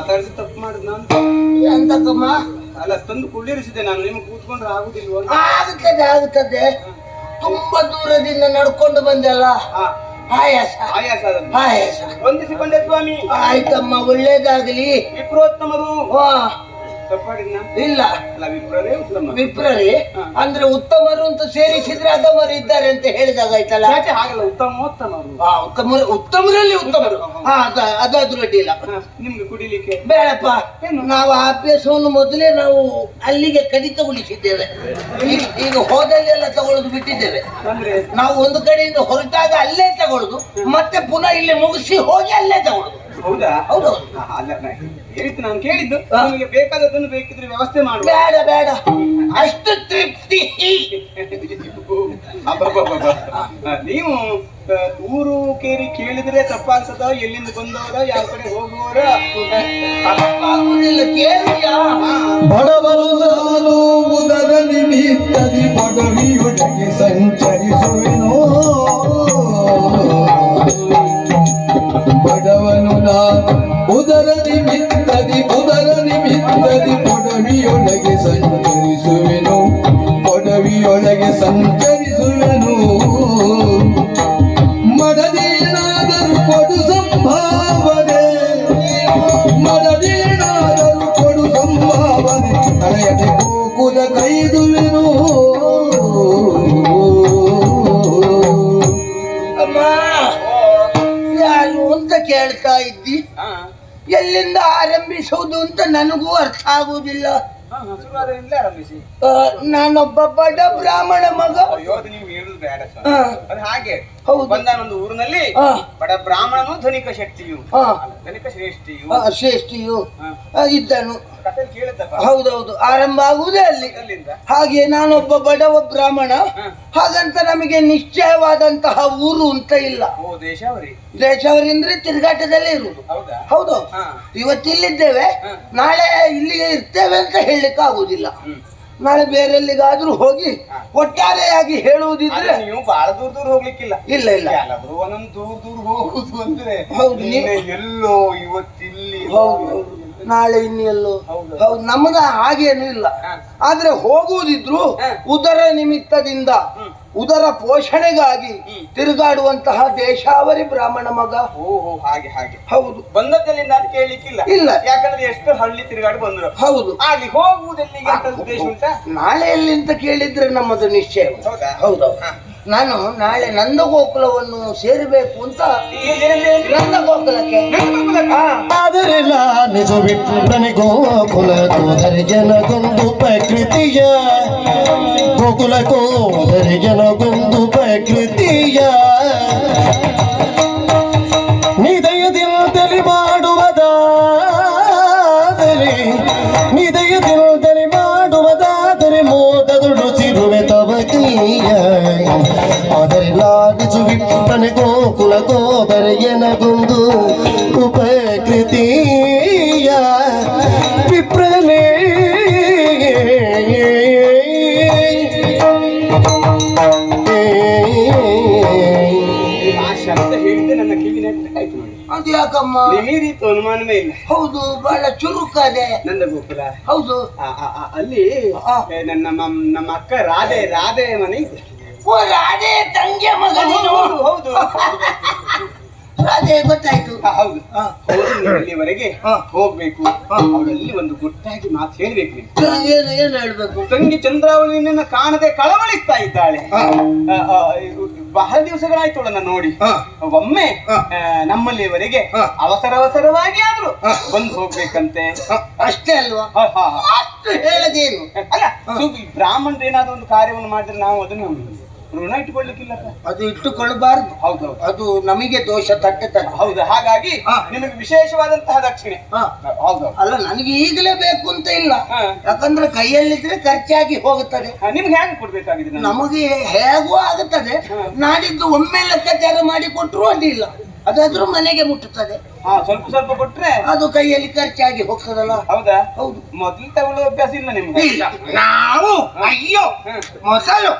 ಮಾತಾಡಿಸಿ ತಪ್ಪು ಮಾಡಿದ್ ನಾನು. ಎಂತಕ್ಕಮ್ಮ? ಅಲ್ಲ ತಂದು ಕುಳ್ಳಿರಿಸಿದೆ ನಾನು, ನಿಮ್ಗೆ ಕೂತ್ಕೊಂಡ್ರೆ ಆಗುದಿಲ್ವ? ಆಗುತ್ತದೆ ಆಗುತ್ತದೆ. ತುಂಬಾ ದೂರದಿಂದ ನಡ್ಕೊಂಡು ಬಂದಲ್ಲ, ಹಾ, ಆಯಾಸ ಆಯಾಸ ಆದದ್ದು. ಆಯಾಸ. ವಂದಿಸಿಕೊಂಡೆ ಸ್ವಾಮಿ. ಆಯ್ತಮ್ಮ, ಒಳ್ಳೇದಾಗ್ಲಿ. ವಿಪ್ರೋತ್ತಮರು. ವಾ, ತಪ್ಪಾಡಿದ್ನ? ಇಲ್ಲ ಅಲ್ಲ, ವಿಪ್ರರೇ ಉತ್ತಮ. ವಿಪ್ರರಿ ಅಂದ್ರೆ ಉತ್ತಮರು ಅಂತ ಸೇರಿಸಿದ್ರೆ ಅಧಮರು ಇದ್ದಾರೆ ಅಂತ ಹೇಳಿದಾಗಾಯ್ತಲ್ಲ. ಆಚೆ ಹಾಗಲ್ಲ, ಉತ್ತಮೋತ್ತಮರು. ಉತ್ತಮರು, ಉತ್ತಮರಲ್ಲಿ ಉತ್ತಮರು. ಅದಾದ್ರೂ ಅಡ್ಡಿಲ್ಲ. ನಿಮ್ಗೆ ಕುಡಿಲಿಕ್ಕೆ ಬೇಡಪ್ಪ, ನಾವು ಆ ಅಭ್ಯಾಸವನ್ನು ಮೊದಲೇ ನಾವು ಅಲ್ಲಿಗೆ ಕಡಿತಗೊಳಿಸಿದ್ದೇವೆ. ಈಗ ಹೋದಲ್ಲೆಲ್ಲ ತಗೊಳ್ಳೋದು ಬಿಟ್ಟಿದ್ದೇವೆ. ಅಂದ್ರೆ ನಾವು ಒಂದು ಕಡೆಯಿಂದ ಹೊರಟಾಗ ಅಲ್ಲೇ ತಗೊಳ್ಳೋದು, ಮತ್ತೆ ಪುನಃ ಇಲ್ಲಿ ಮುಗಿಸಿ ಹೋಗಿ ಅಲ್ಲೇ ತಗೊಳ್ಳೋದು. ಹೌದಾ? ಹೌದೌದು. ಅಲ್ಲ, ಹೇಳಿದ್ದು ನಾನು ಕೇಳಿದ್ದು ನಿಮಗೆ ಬೇಕಾದದ್ದನ್ನು ಬೇಕಿದ್ರೆ ವ್ಯವಸ್ಥೆ ಮಾಡುವ. ಬೇಡ ಬೇಡ, ಅಷ್ಟು ತೃಪ್ತಿ. ಅಬ್ಬಬ್ಬಬ್ಬ. ನೀವು ಊರು ಕೇರಿ ಕೇಳಿದ್ರೆ ತಪ್ಪಾಗ್ತದ? ಎಲ್ಲಿಂದ ಬಂದವರ, ಯಾವ ಕಡೆ ಹೋಗುವವರ? ಆಗುದಿಲ್ಲ, ಕೇಳಿಯಾ? ಬಡವರು ನಾನು ಉದರ ನಿಮಿತ್ತದಿ ಪದವಿಯೊಳಗೆ ಸಂಚರಿಸುವೆನು. ಬಡವನು ನಾನು ಉದರ ನಿಮಿತ್ತದಿ ಪದವಿಯೊಳಗೆ ಸಂಚರಿಸುವೆನು. ಪದವಿಯೊಳಗೆ ಸಂಚರಿಸುವೆನು. ಮಡದೇನಾದರೂ ಕೊಡು ಸಂಭಾವನೆ, ಮಡದೇನಾದರೂ ಕೊಡು ಸಂಭಾವನೆ. ತಲೆಯದೆ ಕೂಗುದ ಕೈದುವೆನು. ಅಮ್ಮ, ಯಾರು ಅಂತ ಕೇಳ್ತಾ ಇದ್ದಿ? ಎಲ್ಲಿಂದ ಆರಂಭಿಸುವುದು ಅಂತ ನನಗೂ ಅರ್ಥ ಆಗುವುದಿಲ್ಲ. ಶುರುವಾದರಿಂದಲೇ ಆರಂಭಿಸಿ. ನಾನೊಬ್ಬ ಬಡ ಬ್ರಾಹ್ಮಣ ಮಗ. ಅಯ್ಯೋ, ಅದು ನೀವು ಹೇಳುದು ಬೇಡ ಸ್ವಾಮಿ. ಹಾ. ಅದು ಹಾಗೆ. ಹೌದು. ಬಂದಾನೊಂದು ಊರಿನಲ್ಲಿ ಹಾ. ಬಡ ಬ್ರಾಹ್ಮಣನು ಧನಿಕ ಶಕ್ತಿಯು, ಹಾ. ಧನಿಕ ಶ್ರೇಷ್ಠಿಯು ಶ್ರೇಷ್ಠಿಯು ಇದ್ದನು. ಕಥೆ ಕೇಳುತ್ತಪ್ಪ. ಹೌದೌದು, ಆರಂಭ ಆಗುವುದೇ ಅಲ್ಲಿ. ಅಲ್ಲಿಂದ ಹಾಗೆ ನಾನೊಬ್ಬ ಬಡವ ಬ್ರಾಹ್ಮಣ. ಹಾಗಂತ ನಮಗೆ ನಿಶ್ಚಯವಾದಂತಹ ಊರು ಅಂತ ಇಲ್ಲ. ಓ ದೇಶಾವರಿ. ದೇಶವರಿಂದ್ರೆ ತಿರುಗಾಟದಲ್ಲೇ ಇರುವುದು. ಹೌದಾ? ಹೌದು. ಹಾ. ಇವತ್ತಿಲ್ಲಿದ್ದೇವೆ, ನಾಳೆ ಇಲ್ಲಿಗೆ ಇರ್ತೇವೆ ಅಂತ ಹೇಳಲಿಕ್ಕೆ ಆಗುದಿಲ್ಲ. ಹ್ಮ್. ನಾಳೆ ಬೇರೆಲ್ಲಿಗಾದ್ರೂ ಹೋಗಿ ಒಟ್ಟಾರೆಯಾಗಿ ಹೇಳುವುದಿದ್ರೆ ಆದ್ರೆ ನೀವು ಬಹಳ ದೂರ ದೂರ ಹೋಗ್ಲಿಕ್ಕಿಲ್ಲ. ಇಲ್ಲ ಇಲ್ಲ. ಕೆಲವರು ಒಂದೊಂದು ದೂರ ದೂರ ಹೋಗುದು ಅಂದ್ರೆ ಹೌದು, ನಿನ್ನೆ ಎಲ್ಲೋ ಇವತ್ತಿಲ್ಲಿ. ಹೌದು ಹೌದು, ನಾಳೆ ಇನ್ನೆಲ್ಲೋ. ಹೌದು. ಹೌದು, ನಮ್ಮದ ಹಾಗೇನು ಇಲ್ಲ. ಆದ್ರೆ ಹೋಗುವುದಿದ್ರು ಉದರ ನಿಮಿತ್ತದಿಂದ, ಉದರ ಪೋಷಣೆಗಾಗಿ ತಿರುಗಾಡುವಂತಹ ದೇಶಾವರಿ ಬ್ರಾಹ್ಮಣ ಮಗ. ಓಹೋ, ಹಾಗೆ ಹಾಗೆ. ಹೌದು. ಬಂದದ್ದೆಲ್ಲಿಂದ ಅದು ಕೇಳಲಿಕ್ಕಿಲ್ಲ. ಇಲ್ಲ. ಯಾಕಂದ್ರೆ ಎಷ್ಟು ಹಳ್ಳಿ ತಿರುಗಾಡಿ ಬಂದ್ರು. ಹೌದು. ಅಲ್ಲಿ ಹೋಗುವುದೆಲ್ಲಿಗೆ ಅಂತ ಉದ್ದೇಶ ಉಂಟಾ? ನಾಳೆ ಎಲ್ಲಿ ಅಂತ ಕೇಳಿದ್ರೆ ನಮ್ಮದು ನಿಶ್ಚಯ. ಹೌದಾ? ಹೌದೌದು. ನಾನು ನಾಳೆ ನಂದಗೋಕುಲವನ್ನು ಸೇರಬೇಕು ಅಂತ. ನಂದಗೋಕುಲಕ್ಕೆ ಆದರಿಲ್ಲ ನಿಜ ಬಿಟ್ಟನೆ ಗೋಕುಲ ಕೋದರಿಗೆನಗೊಂದು ಪ್ರಕೃತಿಯ, ಗೋಕುಲ ಕೋದರಿಗೆನಗೊಂದು ಪ್ರಕೃತಿಯ. ನಿದಯದಿಂದಲಿ ಮಾಡುವುದಾದರೆ, ನಿದಯದಿಂದಲಿ ಮಾಡುವುದಾದರೆ ಮೋದದುಡುಸಿರುವೆ ತವಕೀಯ. ಆದರಿಲ್ಲ ನಿಜ ಬಿಟ್ಟನೆ ಗೋಕುಲ ಕೋದರಿಗೆನಗೊಂದು ಉಪಕೃತಿಯ. ವಿಪ್ರನೇ ಆ ಶಬ್ದ ಹೇಳಿದ್ರೆ ನನ್ನ ಕಿವಿ ನೆಟ್ಟಗಾಯ್ತು ನೋಡಿ. ಅದು ಯಾಕಮ್ಮ? ನಿಮೀರಿತು ಅನುಮಾನವೇ ಇಲ್ಲ. ಹೌದು, ಬಹಳ ಚುರುಕಾದೆ. ನಂದ ಗೋಕುಲ. ಹೌದು. ಅಲ್ಲಿ ನಮ್ಮ ಅಕ್ಕ ರಾಧೆ ಮನೆ ಇದೆ. ಓ, ರಾಧೆ ತಂಗಿಯ ಮಗ ನೀನು? ಹೌದು. ರಾಧೆ ಗೊತ್ತಾಯ್ತು. ಹೌದು. ಅಲ್ಲಿವರೆಗೆ ಹೋಗ್ಬೇಕು. ಅವರಲ್ಲಿ ಒಂದು ಗುಟ್ಟಾಗಿ ಮಾತು ಹೇಳ್ಬೇಕು ನೀವು. ಏನು ಹೇಳ್ಬೇಕು? ತಂಗಿ ಚಂದ್ರಾವಳಿಯನ್ನ ಕಾಣದೆ ಕಳವಳಿಸ್ತಾ ಇದ್ದಾಳೆ. ಬಹಳ ದಿವಸಗಳಾಯ್ತು ಅವಳನ್ನ ನೋಡಿ. ಒಮ್ಮೆ ನಮ್ಮಲ್ಲಿವರೆಗೆ ಅವಸರವಾಗಿ ಆದ್ರೂ ಬಂದು ಹೋಗ್ಬೇಕಂತೆ. ಅಷ್ಟೇ ಅಲ್ವಾ? ಅಷ್ಟು ಹೇಳದೇನು? ಅಲ್ಲ, ಬ್ರಾಹ್ಮಣರು ಏನಾದ್ರು ಒಂದು ಕಾರ್ಯವನ್ನು ಮಾಡಿದ್ರೆ ನಾವು ಅದನ್ನು ಋಣ ಇಟ್ಟುಕೊಳ್ಳಿಕ್ಕಿಲ್ಲಪ್ಪ. ಅದು ಇಟ್ಟುಕೊಳ್ಳಬಾರದು. ಹೌದೌದು, ಅದು ನಮಗೆ ದೋಷ ತಟ್ಟೆ. ಹೌದು. ಹಾಗಾಗಿ ನಿಮಗೆ ವಿಶೇಷವಾದಂತಹ ದಕ್ಷಿಣೆ. ಹೌದು. ಅಲ್ಲ, ನನಗೆ ಈಗಲೇ ಬೇಕು ಅಂತ ಇಲ್ಲ. ಯಾಕಂದ್ರೆ ಕೈಯಲ್ಲಿದ್ರೆ ಖರ್ಚಾಗಿ ಹೋಗುತ್ತದೆ. ನಿಮ್ಗೆ ಹೇಗೆ ಕೊಡ್ಬೇಕಾಗಿದೆ? ನಮಗೆ ಹೇಗೂ ಆಗುತ್ತದೆ. ನಾಡಿದ್ದು ಒಮ್ಮೆ ಲೆಕ್ಕಾಚಾರ ಮಾಡಿ ಕೊಟ್ಟರು ಅಡ್ಡಿಲ್ಲ. ಅದಾದ್ರೂ ಮನೆಗೆ ಮುಟ್ಟುತ್ತದೆ. ಹಾ, ಸ್ವಲ್ಪ ಸ್ವಲ್ಪ ಕೊಟ್ರೆ ಅದು ಕೈಯಲ್ಲಿ ಖರ್ಚಾಗಿ ಹೋಗ್ತದಲ್ಲ. ಹೌದಾ? ಹೌದು. ಮೊದ್ಲು ತಗೊಳ್ಳೋ ಅಭ್ಯಾಸ ಇಲ್ಲ ನಿಮ್ಗೆ? ಇಲ್ಲ, ನಾವು ಅಯ್ಯೋ ಮೊದಲು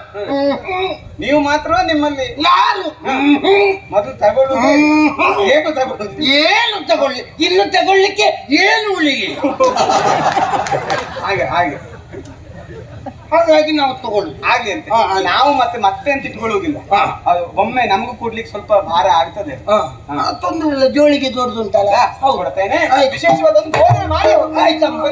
ನೀವು ಮಾತ್ರ ನಿಮ್ಮಲ್ಲಿ ಯಾರು ಮೊದಲು ತಗೊಳ್ಳೋದು ಹೇಗೂ ತಗೊಳ್ಳೋದು? ಏನು ತಗೊಳ್ಳಿ, ಇನ್ನು ತಗೊಳ್ಳಿಕ್ಕೆ ಏನು ಉಳಿಲಿಲ್ಲ. ಹಾಗೆ ಹಾಗೆ ಹಾಗಾಗಿ ನಾವು ತಗೊಳ್ಳಿ ಹಾಗೆ ಅಂತ. ಹಾ, ಹಾಗೆ. ನಾವು ಮತ್ತೆ ಅಂತ ಇಟ್ಕೊಳ್ಳೋದಿಲ್ಲ. ಹಾ. ಅದು ಒಮ್ಮೆ ನಮಗೂ ಕೊಡ್ಲಿಕ್ಕೆ ಸ್ವಲ್ಪ ಭಾರ ಆಗ್ತದೆ. ತೊಂದ್ರೆ ಇಲ್ಲ, ಜೋಳಿಗೆ ದೊಡ್ಡದುಂಟಲ್ಲ. ಹೌದು, ಕೊಡ್ತೇನೆ. ಆಯ್ತು. ವಿಶೇಷವಾದ ಒಂದು ಭೋಜನ ಮಾಡಿ ಹೋಗು. ಆಯ್ತಮ್ಮ.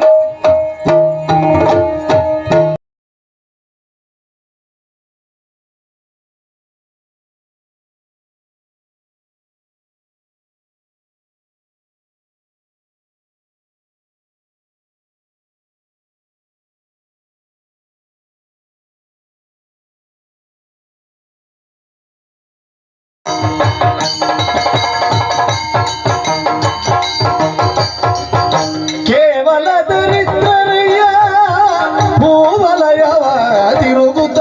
ಕೇವಲ ದರಿದ್ರಯ್ಯ ಭೂವಲಯವ ತಿರುಗುತ್ತ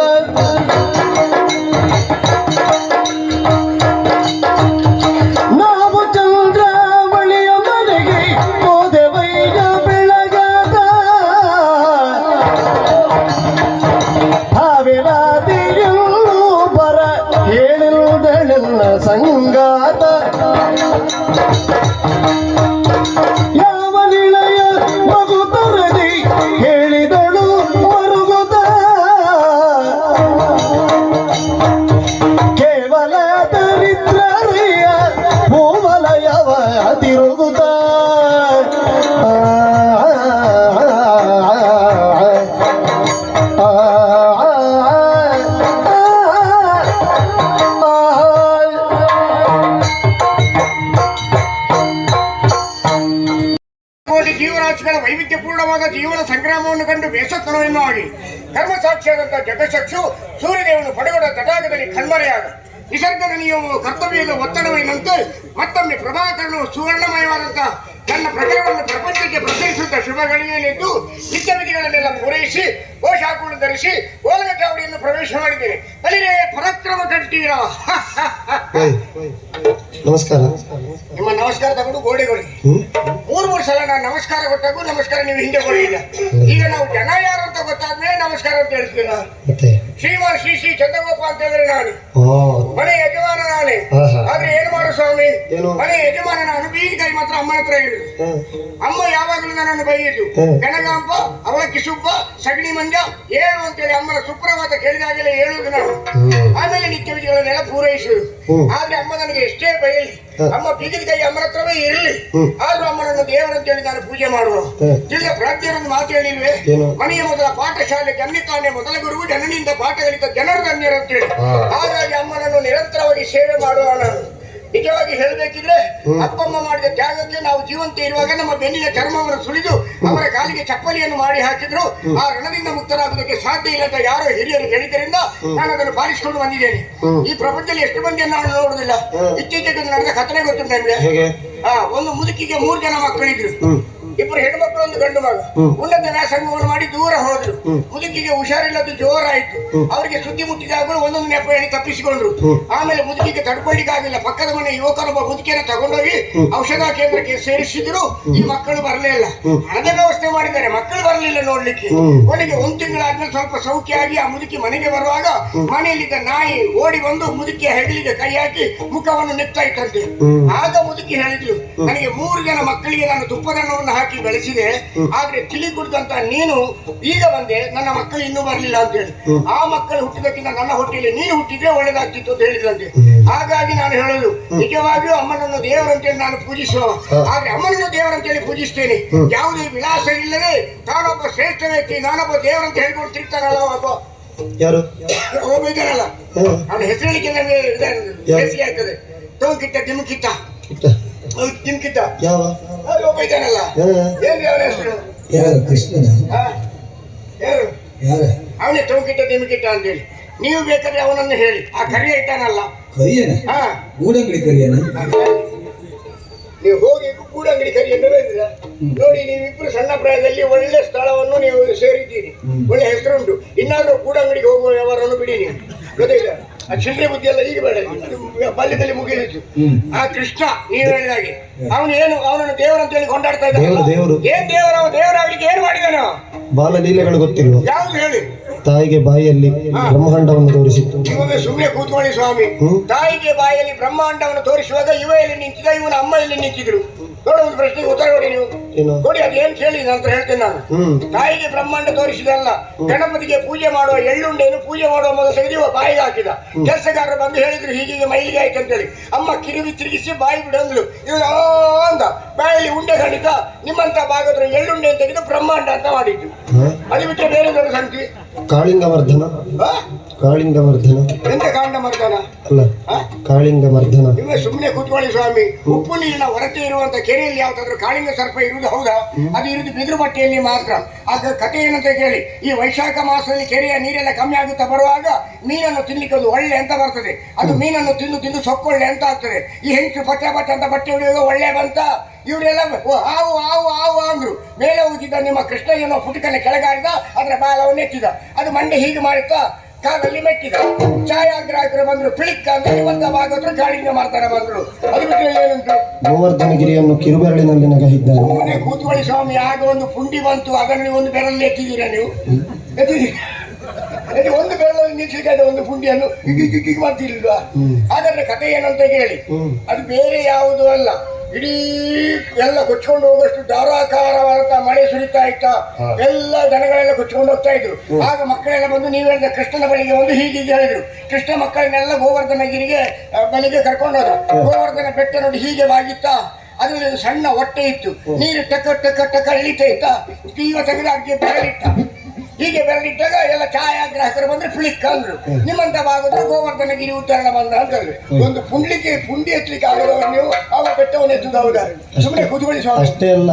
ನಾವು ಚಂದ್ರಾವಳಿಯ ಮನೆಗೆ ಹೋದೆವಯ್ಯ ಬೆಳಗಾದ ಹಾವಿರಾದಿಯಲ್ಲೂ ಬರ ಹೇಳಿಲ್ದಳೆಲ್ಲ ಸಂಗಾತ ಯಾವ ನಿಳಯ ಮಗು ತರದಿ ಹೇಳಿದಳು ಮರುಗುದ ಕೇವಲ ದರಿದ್ರರಿಯ ಭೂವಲಯವ ತಿರುಗುತ್ತ ಕೋಟಿ ಜೀವರಾಶಿಗಳ ವೈವಿಧ್ಯಪೂರ್ಣವಾದ ಜೀವನ ಸಂಗ್ರಾಮವನ್ನು ಕಂಡು ಬೇಸತ್ತನವನ್ನು ಆಗಿ ಕರ್ಮ ಸಾಕ್ಷಿಯಾದಂತಹ ಜಗಚಕ್ಷು ಸೂರ್ಯದೇವನು ಪಡೆಗೊಡ ತಟಾಕದಲ್ಲಿ ಕಣ್ಮರೆಯಾದ ನಿಸರ್ಗದ ನಿಯಮವು ಕರ್ತವ್ಯದ ಒತ್ತಡವೇನಂತೆ ಮತ್ತೊಮ್ಮೆ ಪ್ರಭಾಕರನು ಸುವರ್ಣಮಯವಾದಂತಹ ತನ್ನ ಪ್ರಜೆಗಳನ್ನು ಪ್ರಪಂಚಕ್ಕೆ ಪ್ರಸರಿಸುತ್ತ ಶುಭಗಳಿಗೆಯಲ್ಲಿದ್ದು ನಿತ್ಯ ವಿಧಿಗಳನ್ನೆಲ್ಲ ಪೂರೈಸಿ ಗೋಶಾಕುಗಳನ್ನು ಧರಿಸಿ ಓಲಗ ಚಾವಡಿಯನ್ನು ಪ್ರವೇಶ ಮಾಡಿದ್ದೇನೆ. ಅಲ್ಲಿರೇ ಪರಾಕ್ರಮ ಕಂಠೀರ. ನಮಸ್ಕಾರ. ನಿಮ್ಮ ನಮಸ್ಕಾರ ತಗೊಂಡು ಗೋಡೆಗಳು 3 ಸಲ ನಾನು ನಮಸ್ಕಾರ ಕೊಟ್ಟಾಗೂ ನಮಸ್ಕಾರ ನೀವು ಹಿಂದೆ ಕೊಡಲಿಲ್ಲ. ಈಗ ನಾವು ಜನ ಯಾರು ಅಂತ ಗೊತ್ತಾದ್ಮೇಲೆ ನಮಸ್ಕಾರ ಅಂತ ಹೇಳ್ತೀರ. ಶ್ರೀಮಾನ್ ಶ್ರೀ ಚಂದ್ರಗೋಪಾಲ್ ಅಂತ ಹೇಳಿದ್ರೆ ನಾನು ಮನೆ ಯಜಮಾನ ನಾನೇ. ಆದ್ರೆ ಏನು ಮಾಡು ಸ್ವಾಮಿ, ಮನೆ ಯಜಮಾನ ನಾನು, ಬೀದಿಕಾಯಿ ಮಾತ್ರ ಅಮ್ಮನ ಹತ್ರ ಇರುದು. ಅಮ್ಮ ಯಾವಾಗಲೂ ನನ್ನನ್ನು ಬೈಯಿದ್ದು, ಗಣಗಾಂಬ ಅವಳಕ್ಕಿ ಸುಬ್ಬ ಸಗಣಿ ಮಂಜ ಏಳು ಅಂತೇಳಿ ಅಮ್ಮನ ಸುಪ್ರಭಾತ ಕೇಳಿದಾಗಲೇ ಹೇಳುವುದು ನಾನು. ಆಮೇಲೆ ನಿತ್ಯ ವಿಧಿಗಳನ್ನೆಲ್ಲ ಪೂರೈಸುವುದು. ಆದ್ರೆ ಅಮ್ಮ ನನಗೆ ಎಷ್ಟೇ ಬೈಯಲಿ, ಅಮ್ಮ ಬೀಗದ ಕೈ ಅಮ್ಮನ ಹತ್ರವೇ ಇರಲಿ, ಆದ್ರೂ ಅಮ್ಮನನ್ನು ದೇವರಂತೇಳಿ ನಾನು ಪೂಜೆ ಮಾಡುವ. ತಿಳಿದ ಪ್ರಾಜ್ಞರೊಂದು ಮಾತು ಹೇಳಿಲ್ವೇ, ಮನೆಯ ಮೊದಲ ಪಾಠಶಾಲೆ ಗಮ್ಯತಾನೆ ಮೊದಲ ಗುರುವು, ಜನನಿಂದ ಪಾಠ ಕಲಿತ ಜನರು ಧನ್ಯರು ಅಂತೇಳಿ. ಹಾಗಾಗಿ ಅಮ್ಮನನ್ನು ನಿರಂತರವಾಗಿ ಸೇವೆ ಮಾಡುವ ನಾನು. ನಿಜವಾಗಿ ಹೇಳಬೇಕಿದ್ರೆ ಅಪ್ಪಮ್ಮ ಮಾಡಿದ ತ್ಯಾಗಕ್ಕೆ ನಾವು ಜೀವಂತ ಇರುವಾಗ ನಮ್ಮ ಬೆನ್ನಿನ ಚರ್ಮವನ್ನು ಸುಳಿದು ಅವರ ಕಾಲಿಗೆ ಚಪ್ಪಲಿಯನ್ನು ಮಾಡಿ ಹಾಕಿದ್ರು. ಆ ಋಣದಿಂದ ಮುಕ್ತರಾಗುವುದಕ್ಕೆ ಸಾಧ್ಯ ಇಲ್ಲ ಅಂತ ಯಾರೋ ಹಿರಿಯರು ಹೇಳಿದ್ದರಿಂದ ನಾನು ಅದನ್ನು ಪಾಲಿಸಿಕೊಂಡು ಬಂದಿದ್ದೇನೆ. ಈ ಪ್ರಪಂಚದಲ್ಲಿ ಎಷ್ಟು ಮಂದಿಯನ್ನು ನಾನು ನೋಡುವುದಿಲ್ಲ. ಇತ್ತೀಚೆಗೆ ನಡೆದ ಕಥನೆ ಗೊತ್ತುಂಟು ನನಗೆ. ಒಂದು ಮುದುಕಿಗೆ 3 ಜನ ಮಕ್ಕಳಿದ್ರು. 2 ಹೆಣ್ಮಕ್ಳು 1 ಗಂಡು ಮಗ. ಉನ್ನತ ವ್ಯಾಸಂಗವನ್ನು ಮಾಡಿ ದೂರ ಹೋದ್ರು. ಮುದುಕಿಗೆ ಹುಷಾರಿಲ್ಲದ್ದು ಜೋರಾಯ್ತು. ಅವರಿಗೆ ಸುದ್ದಿ ಮುಟ್ಟಿದಾಗಲೂ ಒಂದೊಂದು ನೆಪ ಹೇಳಿ ತಪ್ಪಿಸಿಕೊಂಡ್ರು. ಆಮೇಲೆ ಮುದುಕಿಗೆ ತಡ್ಕೊಳ್ಳಿಕ್ಕಾಗಿಲ್ಲ. ಪಕ್ಕದ ಮನೆ ಯುವಕರೊಬ್ಬ ಮುದುಕಿಯನ್ನು ತಗೊಂಡೋಗಿ ಔಷಧ ಕೇಂದ್ರಕ್ಕೆ ಸೇರಿಸಿದ್ರು. ಈ ಮಕ್ಕಳು ಬರಲೇ ಇಲ್ಲ. ಹಣದ ವ್ಯವಸ್ಥೆ ಮಾಡಿದ್ದಾರೆ, ಮಕ್ಕಳು ಬರಲಿಲ್ಲ ನೋಡ್ಲಿಕ್ಕೆ. ಕೊನೆಗೆ 1 ತಿಂಗಳಾದ್ಮೇಲೆ ಸ್ವಲ್ಪ ಸೌಖ್ಯ ಆಗಿ ಆ ಮುದುಕಿ ಮನೆಗೆ ಬರುವಾಗ ಮನೆಯಲ್ಲಿದ್ದ ನಾಯಿ ಓಡಿ ಬಂದು ಮುದುಕಿಯ ಹೆಗಲಿಗೆ ಕೈ ಹಾಕಿ ಮುಖವನ್ನು ನೆತ್ತಾ ಇಟ್ಟಂತೆ. ಆಗ ಮುದುಕಿ ಹೇಳಿದ್ಲು, ನನಗೆ 3 ಜನ ಮಕ್ಕಳಿಗೆ ನಾನು ತುಪ್ಪದನ್ನವನ್ನು ಹಾಕಿ ಬೆಳೆಸಿದೆ, ಆದ್ರೆ ತಿಳಿ ಕುಡಿದಂತ ನೀನು ಈಗ ಬಂದೆ, ನನ್ನ ಮಕ್ಕಳು ಇನ್ನೂ ಬರಲಿಲ್ಲ ಅಂತ ಹೇಳಿ. ಆ ಮಕ್ಕಳು ಹುಟ್ಟಿದಕ್ಕಿಂತ ನನ್ನ ಹೊಟ್ಟೆಯಲ್ಲಿ ನೀನು ಹುಟ್ಟಿದ್ರೆ ಒಳ್ಳೇದಾಗ್ತಿತ್ತು ಅಂತ ಹೇಳಿದ್ರಂತೆ. ಹಾಗಾಗಿ ನಾನು ಹೇಳೋದು, ನಿಜವಾಗಿಯೂ ಅಮ್ಮನನ್ನು ದೇವರಂತೇಳಿ ನಾನು ಪೂಜಿಸುವ, ಆದ್ರೆ ಅಮ್ಮನನ್ನು ದೇವರಂತೇಳಿ ಪೂಜಿಸ್ತೇನೆ. ಯಾವುದೇ ವಿಳಾಸ ಇಲ್ಲದೆ ತಾನೊಬ್ಬ ಶ್ರೇಷ್ಠ ವ್ಯಕ್ತಿ, ನಾನೊಬ್ಬ ದೇವರಂತ ಹೇಳ್ಕೊಂಡು ತಿರ್ತಾನಲ್ಲ ಒಬ್ಬ ಯಾರು ಒಬ್ಬ ಇದ್ದಾನಲ್ಲ, ಅವನ ಹೆಸರಿಕೆ ನಮಗೆ ಬೇಸಿಗೆ ಆಗ್ತದೆ. ಟೋಕಿಟ್ಟ ದಿಮುಕಿಟ್ಟ ದಿಮ್ಕಿಟ್ಟ ಯಾವ ಒಬ್ಬ ಇದ್ದಾನಲ್ಲ, ಏನ್ರಿ ಅವನ ಹೆಸರು? ಕೃಷ್ಣನ ಯಾರು ಯಾರ ಅವನೇ ಟೋಕಿಟ್ಟ ದಿಮಕಿಟ್ಟ ಅಂತೇಳಿ. ನೀವು ಬೇಕಾದ್ರೆ ಅವನನ್ನು ಹೇಳಿ. ಆ ಕರಿಯ ಇದ್ದಾನಲ್ಲ, ಕರಿಯನ ಹಾ ಗೂಡಂಗಡಿ ಕರಿಯನ ನೀವು ಹೋಗಿ ಕೂಡಂಗಡಿ ಕರಿಯನ್ನು ಹೇಳಿದ್ರ ನೋಡಿ. ನೀವಿಬ್ರು ಸಣ್ಣ ಪ್ರಾಯದಲ್ಲಿ ಒಳ್ಳೆ ಸ್ಥಳವನ್ನು ನೀವು ಸೇರಿದ್ದೀರಿ, ಒಳ್ಳೆ ಹೆಸರುಂಟು. ಇನ್ನಾದ್ರೂ ಕೂಡಂಗಡಿಗೆ ಹೋಗುವ ವ್ಯವಹಾರವನ್ನು ಬಿಡಿ ನೀವು, ಗೊತ್ತಿಲ್ಲ. ಆ ಚಿಲ್ಲರೆ ಬುದ್ಧಿ ಎಲ್ಲ ಈಗ ಬೇಡ, ಬಾಲ್ಯದಲ್ಲಿ ಮುಗಿದಿತ್ತು. ಆ ಕೃಷ್ಣ ನೀವು ಹೇಳಿದ ಹಾಗೆ ಅವನನ್ನು ದೇವರು ಅಂತ ಹೇಳಿ ಕೊಂಡಾಡ್ತಾ ದೇವರು ಇದ್ದ. ದೇವರು ಏನ್ ದೇವರ ದೇವರಾಗ್ಲಿಕ್ಕೆ ಏನ್ ಮಾಡಿದಾನ? ಬಾಲಲೀಲೆಗಳು ಗೊತ್ತಿಲ್ವ? ಯಾವ್ದು ಹೇಳಿ? ತಾಯಿಗೆ ಬಾಯಿಯಲ್ಲಿ ಬ್ರಹ್ಮಾಂಡವನ್ನು ತೋರಿಸಿತ್ತು. ಇವಾಗ ಸುಮ್ಮನೆ ಕೂತ್ಕೊಳ್ಳಿ ಸ್ವಾಮಿ. ತಾಯಿಗೆ ಬಾಯಲ್ಲಿ ಬ್ರಹ್ಮಾಂಡವನ್ನು ತೋರಿಸುವಾಗ ಇವ ಎಲ್ಲಿ ನಿಂತಿದ್ದ, ಇವನ ಅಮ್ಮ ಎಲ್ಲಿ ನಿಂತಿದ್ರು? ನೋಡ, ಒಂದು ಪ್ರಶ್ನೆಗೆ ಉತ್ತರ ಕೊಡಿ ನೀವು. ಏನು? ಕೊಡಿ, ಅದೇನ್ ಕೇಳಿ ನಂತರ ಹೇಳ್ತೇನೆ ನಾನು. ತಾಯಿಗೆ ಬ್ರಹ್ಮಾಂಡ ತೋರಿಸಿದಲ್ಲ, ಗಣಪತಿಗೆ ಪೂಜೆ ಮಾಡುವ ಎಳ್ಳುಂಡೆಯನ್ನು ಪೂಜೆ ಮಾಡುವ ಮೊದಲು ತೆಗೆದು ಬಾಯಿಗೆ ಹಾಕಿದ. ಕೆಲಸಗಾರರು ಬಂದು ಹೇಳಿದ್ರು ಹೀಗೆ ಮೈಲಿಗೆ ಆಯ್ತು ಅಂತೇಳಿ. ಅಮ್ಮ ತಿರುಗಿಸಿ ಬಾಯಿ ಬಿಡಂದ್ಲು. ಇವಾಗ ಅಂದ ಬಾಯಲ್ಲಿ ಉಂಡೆ ಖಂಡಿತ ನಿಮ್ಮಂತ ಭಾಗದ್ರ ಎಳ್ಳುಂಡೆ ತೆಗೆದು ಬ್ರಹ್ಮಾಂಡ ಅಂತ ಮಾಡಿದ್ದು. ಅಲ್ಲಿ ಬಿಟ್ಟರೆ ಬೇರೆ ದೊಡ್ಡ ಸಂಖ್ಯೆ ಕಾಳಿಂಗವರ್ಧನ. ಕಾಳಿಂಗವರ್ಧನ ಎಂತ ಕಾಂಡ ಮರ್ದನ ಅಲ್ಲ, ಕಾಳಿಂಗವರ್ಧನ. ನೀವು ಸುಮ್ಮನೆ ಕೂತ್ಕೊಳ್ಳಿ ಸ್ವಾಮಿ. ಉಪ್ಪು ನೀರಿನ ಹೊರತೆ ಇರುವಂತ ಕೆರೆಯಲ್ಲಿ ಯಾವ್ದಾದ್ರು ಕಾಳಿಂಗ ಸರ್ಪ ಇರುವುದು ಹೌದಾ? ಅದು ಇರುವುದು ಬಿದಿರು ಬಟ್ಟೆಯಲ್ಲಿ ಮಾತ್ರ. ಆಗ ಕಥೆ ಏನಂತ ಕೇಳಿ, ಈ ವೈಶಾಖ ಮಾಸದಲ್ಲಿ ಕೆರೆಯ ನೀರೆಲ್ಲ ಕಮ್ಮಿ ಆಗುತ್ತಾ ಬರುವಾಗ ಮೀನನ್ನು ತಿನ್ಲಿಕ್ಕೆ ಒಂದು ಒಳ್ಳೆ ಅಂತ ಬರ್ತದೆ. ಅದು ಮೀನನ್ನು ತಿಂದು ಸೊಕ್ಕೊಳ್ಳೆ ಅಂತ ಆಗ್ತದೆ. ಈ ಹೆಂಚು ಪಚ್ಚ ಅಂತ ಬಟ್ಟೆ ಹೊಡೆಯುವಾಗ ಒಳ್ಳೆ ಬಂತ. ಇವರೆಲ್ಲ ಹಾವು ಹಾವು ಹಾವು ಅಂದ್ರು. ಮೇಲೆ ಹೋಗಿದ್ದ ನಿಮ್ಮ ಕೃಷ್ಣ ಏನೋ ಪುಟಕನ್ನ ಕೆಳಗಾಡಿದ, ಅದರ ಬಾಲವನ್ನು ಎತ್ತಿದ. ಅದು ಮಂಡೆ ಹೀಗೆ ಮಾಡುತ್ತಾ ಕಾಲಲ್ಲಿ ಮೆಟ್ಟಿದ. ಛಾಯಾಗ್ರಾಹಕರು ಬಂದ್ರು, ಪಿಳಿಕ್ ಅಂತ ನಿಮ್ಮಂತ ಭಾಗದ್ರು ಕಾಳಿಂಗ ಮಾಡ್ತಾರೆ ಬಂದ್ರು. ಅದು ಬಿಟ್ಟರೆ ಏನಂತ ಗೋವರ್ಧನಗಿರಿಯನ್ನು ಕಿರುಬೆರಳಿನಲ್ಲಿ ನಗಹಿದ್ದಾನೆ. ಮನೆ ಕೂತ್ಕೊಳ್ಳಿ ಸ್ವಾಮಿ. ಆಗ ಒಂದು ಪುಂಡಿ ಬಂತು, ಅದನ್ನು ನೀವು ಒಂದು ಬೆರಳಲ್ಲಿ ಎತ್ತಿದ್ದೀರಾ? ನೀವು ಎತ್ತಿದ್ದೀರಿ ಒಂದು ಬೆರಳಲ್ಲಿ ನಿಲ್ಸಿಕಾಯ್ದ ಒಂದು ಪುಂಡಿಯನ್ನು ಈಗ ಮಾಡ್ತಿಲ್ವಾ? ಹಾಗಾದ್ರೆ ಕಥೆ ಏನಂತ ಕೇಳಿ, ಅದು ಬೇರೆ ಯಾವುದು ಅಲ್ಲ. ಇಡೀ ಎಲ್ಲ ಕೊಚ್ಕೊಂಡು ಹೋಗುವಷ್ಟು ಧಾರಾಕಾರವಾದ ಮಳೆ ಸುರಿತಾ ಇತ್ತ. ಎಲ್ಲ ದನಗಳೆಲ್ಲ ಕೊಚ್ಕೊಂಡು ಹೋಗ್ತಾ ಇದ್ರು. ಆಗ ಮಕ್ಕಳೆಲ್ಲ ಬಂದು ನೀವು ಹೇಳಿದ ಕೃಷ್ಣನ ಬಳಿಗೆ ಒಂದು ಹೀಗೆ ಹೇಳಿದ್ರು. ಕೃಷ್ಣ ಮಕ್ಕಳನ್ನೆಲ್ಲ ಗೋವರ್ಧನಗಿರಿಗೆ ಬಳಿಗೆ ಕರ್ಕೊಂಡು ಹೋದ. ಗೋವರ್ಧನ ಬೆಟ್ಟ ನೋಡಿ ಹೀಗೆ ಬಾಗಿತ್ತ. ಅದರಲ್ಲಿ ಸಣ್ಣ ಹೊಟ್ಟೆ ಇತ್ತು. ನೀರು ಟಕ ಇಳಿತಾ ಇತ್ತ. ಈಗ ತೆಗೆದು ಅಡ್ಗೆ ಬೆರಳಿಟ್ಟ. ಹೀಗೆ ಬೆರಳಿಟ್ಟಾಗ ಎಲ್ಲ ಛಾಯಾಗ್ರಾಹಕರು ಬಂದ್ರೆ ಪಿಳಿಕ್ ಅಂದ್ರು. ನಿಮ್ಮಂತ ಭಾಗದ ಗೋವರ್ಧನಗಿರಿ ಉತ್ತರಣ ಬಂದ ಅಂತ ಹೇಳಿದ್ರು. ಒಂದು ಪುಂಡಿ ಎತ್ತಲಿಕ್ಕೆ ಆಗಲ್ಲ ನೀವು. ಅವ ಬೆಟ್ಟವನ್ನು ಎತ್ತುದು ಹೌದಾ? ಸುಮ್ಮನೆ ಕೂತ್ಕೊಳ್ಳಿ ಸ್ವಾಮಿ. ಅಷ್ಟೇ ಅಲ್ಲ,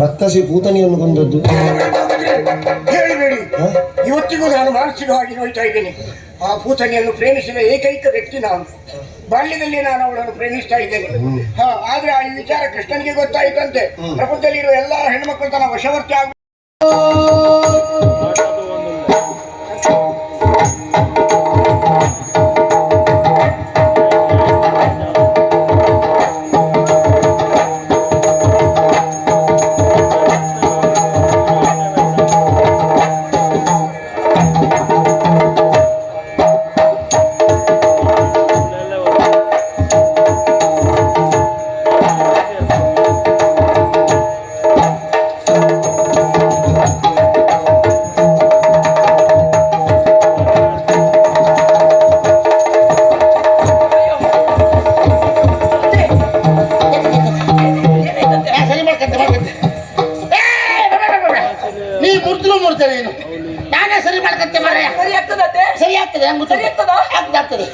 ರಕ್ಕಸಿ ಪೂತನಿಯನ್ನು ಕೊಂದದ್ದು ಹೇಳಿಬೇಡಿ. ಇವತ್ತಿಗೂ ನಾನು ಮಾನಸಿಕವಾಗಿ ನೋಯ್ತಾ ಇದ್ದೇನೆ. ಆ ಪೂತನಿಯನ್ನು ಪ್ರೇಮಿಸಿದ ಏಕೈಕ ವ್ಯಕ್ತಿ ನಾನು. ಬಾಲ್ಯದಲ್ಲಿ ನಾನು ಅವಳನ್ನು ಪ್ರೇಮಿಸ್ತಾ ಇದ್ದೇನೆ. ಆದ್ರೆ ಈ ವಿಚಾರ ಕೃಷ್ಣನಿಗೆ ಗೊತ್ತಾಯ್ತಂತೆ. ಪ್ರಪಂಚದಲ್ಲಿರುವ ಎಲ್ಲಾ ಹೆಣ್ಮಕ್ಳು ತನ್ನ ವಶವರ್ತಿ ಆಗ ನಾನೇ ಸರಿ ಮಾಡ್ಕಂತೆ ಮಾರಾಯ. ಸರಿ ಆಗ್ತದೆ, ಸರಿ ಆಗ್ತದೆ, ಸರಿ ಆಗ್ತದಾ? ಆಗ್ತದೆ.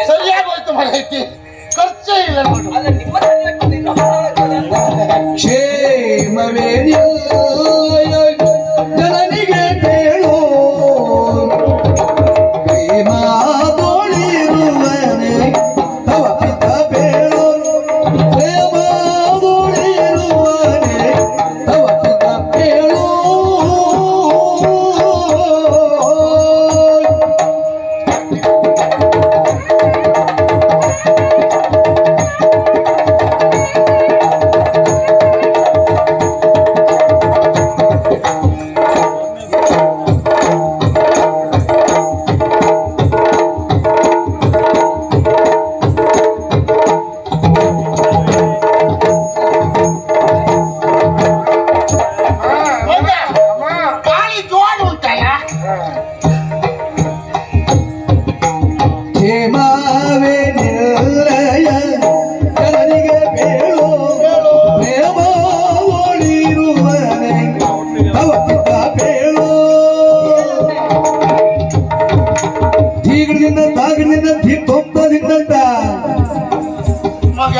ಸರಿಯಾಗೋಯ್ತು ಮಾರಾಯ್ತಿ. ಖರ್ಚೇ ಇಲ್ಲ ನೋಡು. ಅಲ್ಲ, ನಿಮ್ಮ ಸರಿ ಆಗ್ತದೆ, ನಮ್ಮ ಸರಿ ಆಗ್ತದೆ ಅಂತ. ಕ್ಷೇಮವೇ ಜನನಿಗೆ ಕೇಳು ಪ್ರೇಮಾದೊಳಿರುವನೆ ತವ ಪಿತ ಬೇಳು. ಪ್ರೇಮಾದೊಳಿರುವನೆ ತವ ಪಿತ ಬೇಳು. ಗಾಳಿ ಜೋರು ಉಂಟಲ್ಲ. ಕ್ಷೇಮವೇ ನಿಲ್ಲಯ ಜನನಿಗೆ ಬೇಳು. ಪ್ರೇಮ ಒಳಿರುವನೆ ತವ ಪಿತ ಬೇಳು. ತೀಗದಿಂದ ತಾಗದಿಂದ ತೊಂಬದಿಂದ ಮಗ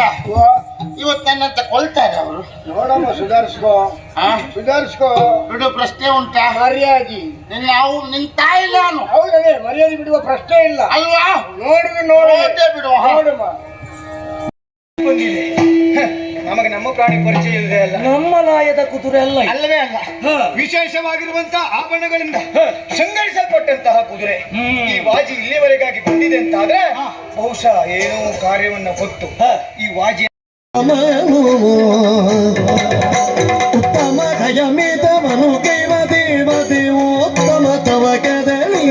ಇವತ್ತು ನನ್ನಂತ ಕೊಳ್ತಾರೆ ಅವರು. ನೋಡಮ್ಮ, ಸುಧಾರಿಸ್ಕೋ ಸುಧಾರಿಸ್ಕೋ. ಬಿಡು, ಪ್ರಶ್ನೆ ಉಂಟಾ? ಮರ್ಯಾದಿ ನಿನ್ ತಾಯಿ ನಾನು. ಹೌದೇ, ಮರ್ಯಾದೆ ಬಿಡುವ ಪ್ರಶ್ನೆ ಇಲ್ಲ ಅಲ್ವಾ? ನೋಡುದು ನೋಡೇ ಬಿಡುವ. ನೋಡಮ್ಮ. ನಮಗೆ ನಮ್ಮ ಪ್ರಾಣಿ ಪರಿಚಯ ಇದೆ ಅಲ್ಲ. ನಮ್ಮ ಲಾಯದ ಕುದುರೆ ಅಲ್ಲ ಇದು. ಅಲ್ಲವೇ ಅಲ್ಲ, ಹ. ವಿಶೇಷವಾಗಿರುವಂತಹ ಆಭರಣಗಳಿಂದ ಶೃಂಗರಿಸಲ್ಪಟ್ಟಂತಹ ಕುದುರೆ ಹ್ಮ್. ಈ ವಾಜಿ ಇಲ್ಲಿವರೆಗಾಗಿ ಬಂದಿದೆ ಅಂತಾದ್ರೆ ಬಹುಶಃ ಏನೋ ಕಾರ್ಯವನ್ನ ಹೊತ್ತು ಈ ವಾಜಿ ಉತ್ತಮ ಖಯಮಿತಮನು ಕೈವ ದೇವ ದೇವೋತ್ತಮ ತವ ಕದಳಿ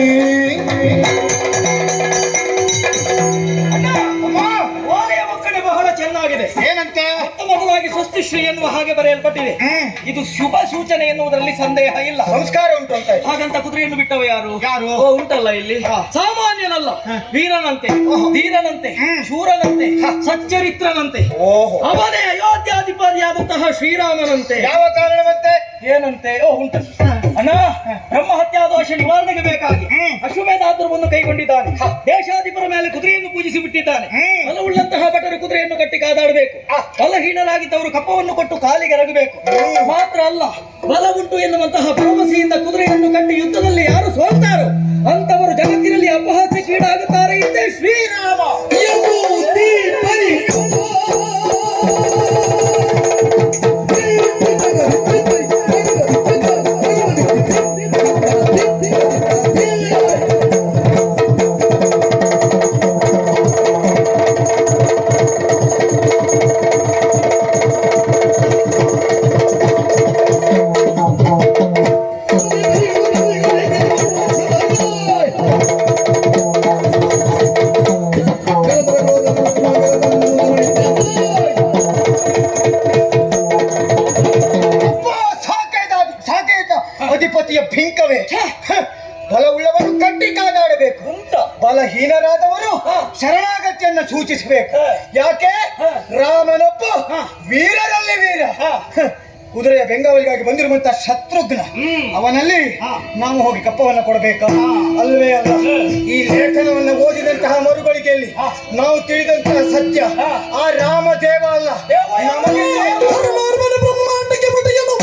ಓಲೆಯ ಮಕ್ಕಳು ಬಹಳ ಚೆನ್ನಾಗಿದೆ. ಏನಂತೆ ಮೊದಲಾಗಿ ಸ್ವಸ್ತಿಶ್ರೀ ಎನ್ನುವ ಹಾಗೆ ಬರೆಯಲ್ಪಟ್ಟಿದೆ. ಇದು ಶುಭ ಸೂಚನೆ ಎನ್ನುವುದರಲ್ಲಿ ಸಂದೇಹ ಇಲ್ಲ. ಸಂಸ್ಕಾರ ಉಂಟು ಅಂತ ಇದೆ. ಹಾಗಂತ ಕುದುರೆಯನ್ನು ಬಿಟ್ಟವ ಯಾರು? ಯಾರು? ಓ, ಉಂಟಲ್ಲ ಇಲ್ಲಿ ಸಾಮಾನ್ಯನಲ್ಲ, ವೀರನಂತೆ, ಧೀರನಂತೆ, ಶೂರನಂತೆ, ಸಚ್ಚರಿತ್ರನಂತೆ, ಓಹೋ, ಅವನೇ ಅಯೋಧ್ಯಾಧಿಪತಿಯಾದಂತಹ ಶ್ರೀರಾಮನಂತೆ. ಯಾವ ಕಾರಣವಂತೆ? ಏನಂತೆ? ಓ, ಉಂಟು ಅಣ್ಣ. ಬ್ರಹ್ಮ ಹತ್ಯಾ ದೋಷ ನಿವಾರಣೆಗೆ ಬೇಕಾಗಿ ಅಶ್ವಮೇಧಾಸ್ತ್ರವನ್ನು ಕೈಗೊಂಡಿದ್ದಾನೆ. ದೇಶಾಧಿಪರ ಮೇಲೆ ಕುದುರೆಯನ್ನು ಪೂಜಿಸಿ ಬಿಟ್ಟಿದ್ದಾನೆ. ಬಲವುಳ್ಳಂತಹ ಭಟರು ಕುದುರೆಯನ್ನು ಕಟ್ಟಿ ಕಾದಾಡಬೇಕು. ಬಲಹೀನರಾಗಿದ್ದವರು ಕಪ್ಪವನ್ನು ಕೊಟ್ಟು ಕಾಲಿಗೆ ರಗಬೇಕು. ಮಾತ್ರ ಅಲ್ಲ, ಬಲವುಂಟು ಎನ್ನುವಂತಹ ಭರವಸೆಯಿಂದ ಕುದುರೆಯನ್ನು ಕಟ್ಟಿ ಯುದ್ಧದಲ್ಲಿ ಯಾರು ಸೋಲ್ತಾರೋ ಅಂತವರು ಜಗತ್ತಿನಲ್ಲಿ ಅಪಹಾಸ್ಯಕ್ಕೀಡಾಗುತ್ತಾರೆ. ಇದ್ದೇ ಶ್ರೀರಾಮ. ಅಧಿಪತಿಯ ಭಿಂಕವೇ. ಬಲವುಳ್ಳವರು ಕಟ್ಟಿ ಕಾದಾಡಬೇಕು, ಬಲಹೀನರಾದವರು ಶರಣಾಗತಿಯನ್ನ ಸೂಚಿಸಬೇಕು. ಯಾಕೆ? ರಾಮನೊಬ್ಬ ವೀರರಲ್ಲಿ ವೀರ. ಕುದುರೆಯ ಬೆಂಗಾವಲಿಗಾಗಿ ಬಂದಿರುವಂತಹ ಶತ್ರುಘ್ನ, ಅವನಲ್ಲಿ ನಾವು ಹೋಗಿ ಕಪ್ಪವನ್ನ ಕೊಡಬೇಕು. ಅಲ್ವೇ ಅಲ್ಲ, ಈ ಲೇಖನವನ್ನು ಓದಿದಂತಹ ಮರುಗಳಿಗೆಯಲ್ಲಿ ನಾವು ತಿಳಿದಂತಹ ಸತ್ಯ ಆ ರಾಮದೇವ ಅಲ್ಲ, ನಮಗೆ ಬ್ರಹ್ಮಾಂಡಕ್ಕೆ ಬದೆಯಲು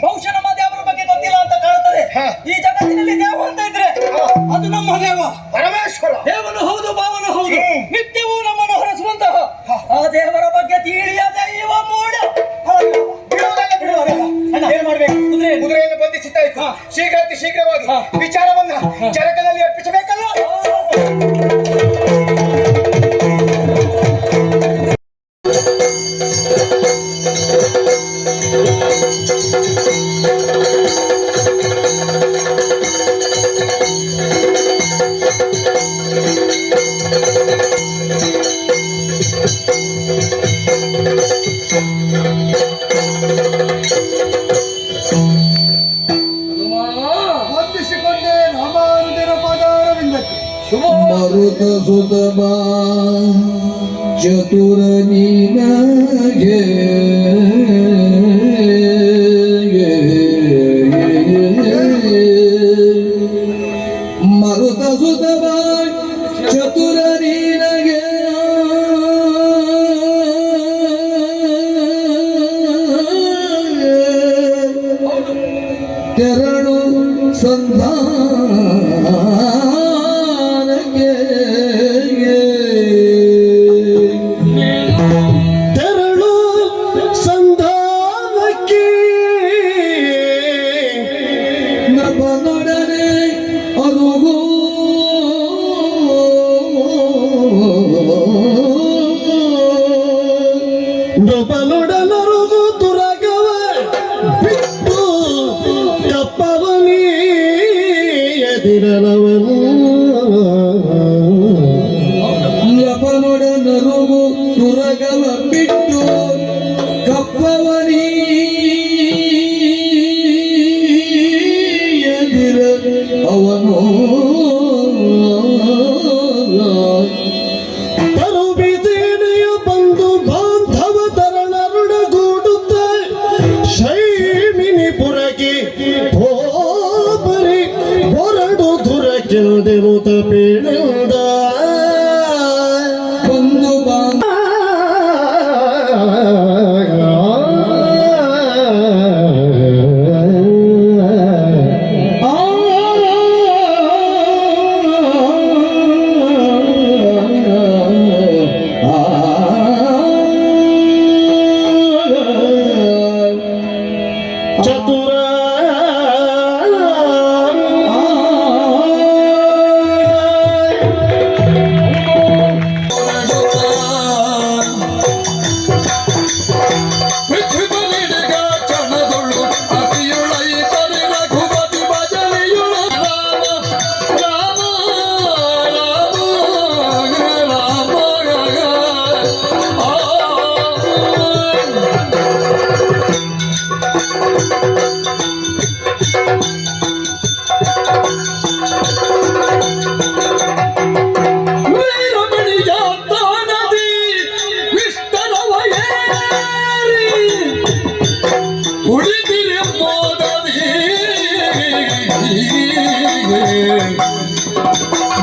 ಬಹುಶಃ ನಮ್ಮ ದೇವರ ಬಗ್ಗೆ ಗೊತ್ತಿಲ್ಲ ಅಂತ ಕಾಣುತ್ತದೆ. ಈ ಜಗತ್ತಿನಲ್ಲಿ ದೇವ ಅಂತ ಇದ್ರೆ ಅದು ನಮ್ಮ ದೇವ ಪರಮೇಶ್ವರ. ದೇವನು ಹೌದು, ಭಾವನು ಹೌದು, ನಿತ್ಯವೂ ನಮ್ಮನ್ನು ಹೊರಸುವಂತಹ ಆ ದೇವರ ಬಗ್ಗೆ ತಿಳಿಯದೆ ಇವ ಮೂಢ. ಏನ್ ಮಾಡ್ಬೇಕು? ಕುದುರೆಯನ್ನು ಬಂಧಿಸಿದ್ದಾಯ್ತು. ಶೀಘ್ರವಾಗಿ ವಿಚಾರವನ್ನ ಜರಕದಲ್ಲಿ ಅರ್ಪಿಸಬೇಕಲ್ಲ. ವಂದಿಸಿಕೊಂಡೆ ರಾಮಾನುಜರ ಪಾದಾರವಿಂದಕ್ಕೆ. ಮರುತ ಸುತಮ ಚತುರ ನೀನಗೆ ಮರುತ ಸುತಮ ಚತುರ ನೀನಗೆ ತೆರಳು ಸಂಧಾನಕ್ಕೆ ತೆರಳು ಸಂಧಾನಕ್ಕೆ ನೃಪನೊಡನೆ ಅರುಗೋ ನೃಪನೊಡನರುಗು ತುರಗವ ಬಿಟ್ಟು ಕಪ್ಪವನಿ ಎದಿರಲವನು ನೃಪನೊಡನರುಗು ತುರಗವ ಬಿಟ್ಟು ಕಪ್ಪವನಿ ಎದಿರ ಅವನು ತರುಬಿದೆ ಚತುರ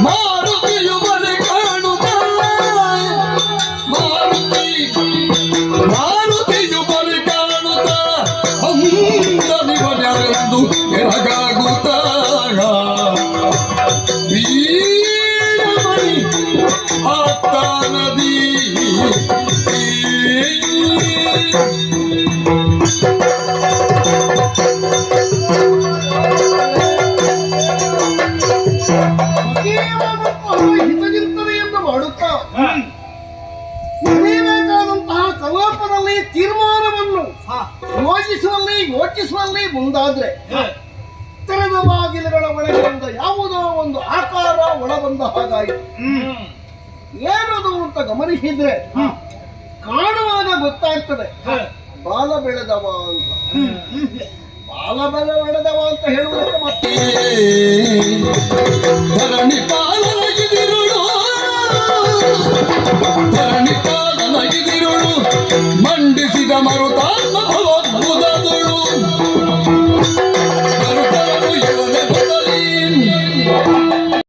ಮಾರುತಿಯು ಬಲೆ ಕಾಣುತ್ತ ಮಾರುತಿಯು ಬಲೆ ಕಾಣುತ್ತ ಅಂದನಿವನೆಂದು ಎರಗಾಗುತ್ತ ವೀರಮಣಿ ಆತ್ತ ನದಿ ಹಿತಚಿಂತನೆಯನ್ನು ಮಾಡುತ್ತಾ ನಡೆಯಬೇಕಾದಂತಹ ಕಲಾಪದಲ್ಲಿ ತೀರ್ಮಾನವನ್ನು ಯೋಚಿಸುವಲ್ಲಿ ಮುಂದಾದ್ರೆ ತೆರೆದ ಬಾಗಿಲುಗಳ ಒಳಗಿಂದ ಯಾವುದೋ ಒಂದು ಆಕಾರ ಒಳಬಂದ ಹಾಗಾಯಿತು. ಏನದು ಅಂತ ಗಮನಿಸಿದ್ರೆ ಕಾಣುವಾಗ ಗೊತ್ತಾಗ್ತದೆ ಬಾಲ ಬೆಳೆದವ ಅಂತ. ಬಾಲ ಬೆಳೆದವ ಅಂತ ಹೇಳುವುದಕ್ಕೆ ಮತ್ತೆ ಧರಣಿ ಪಾಲನ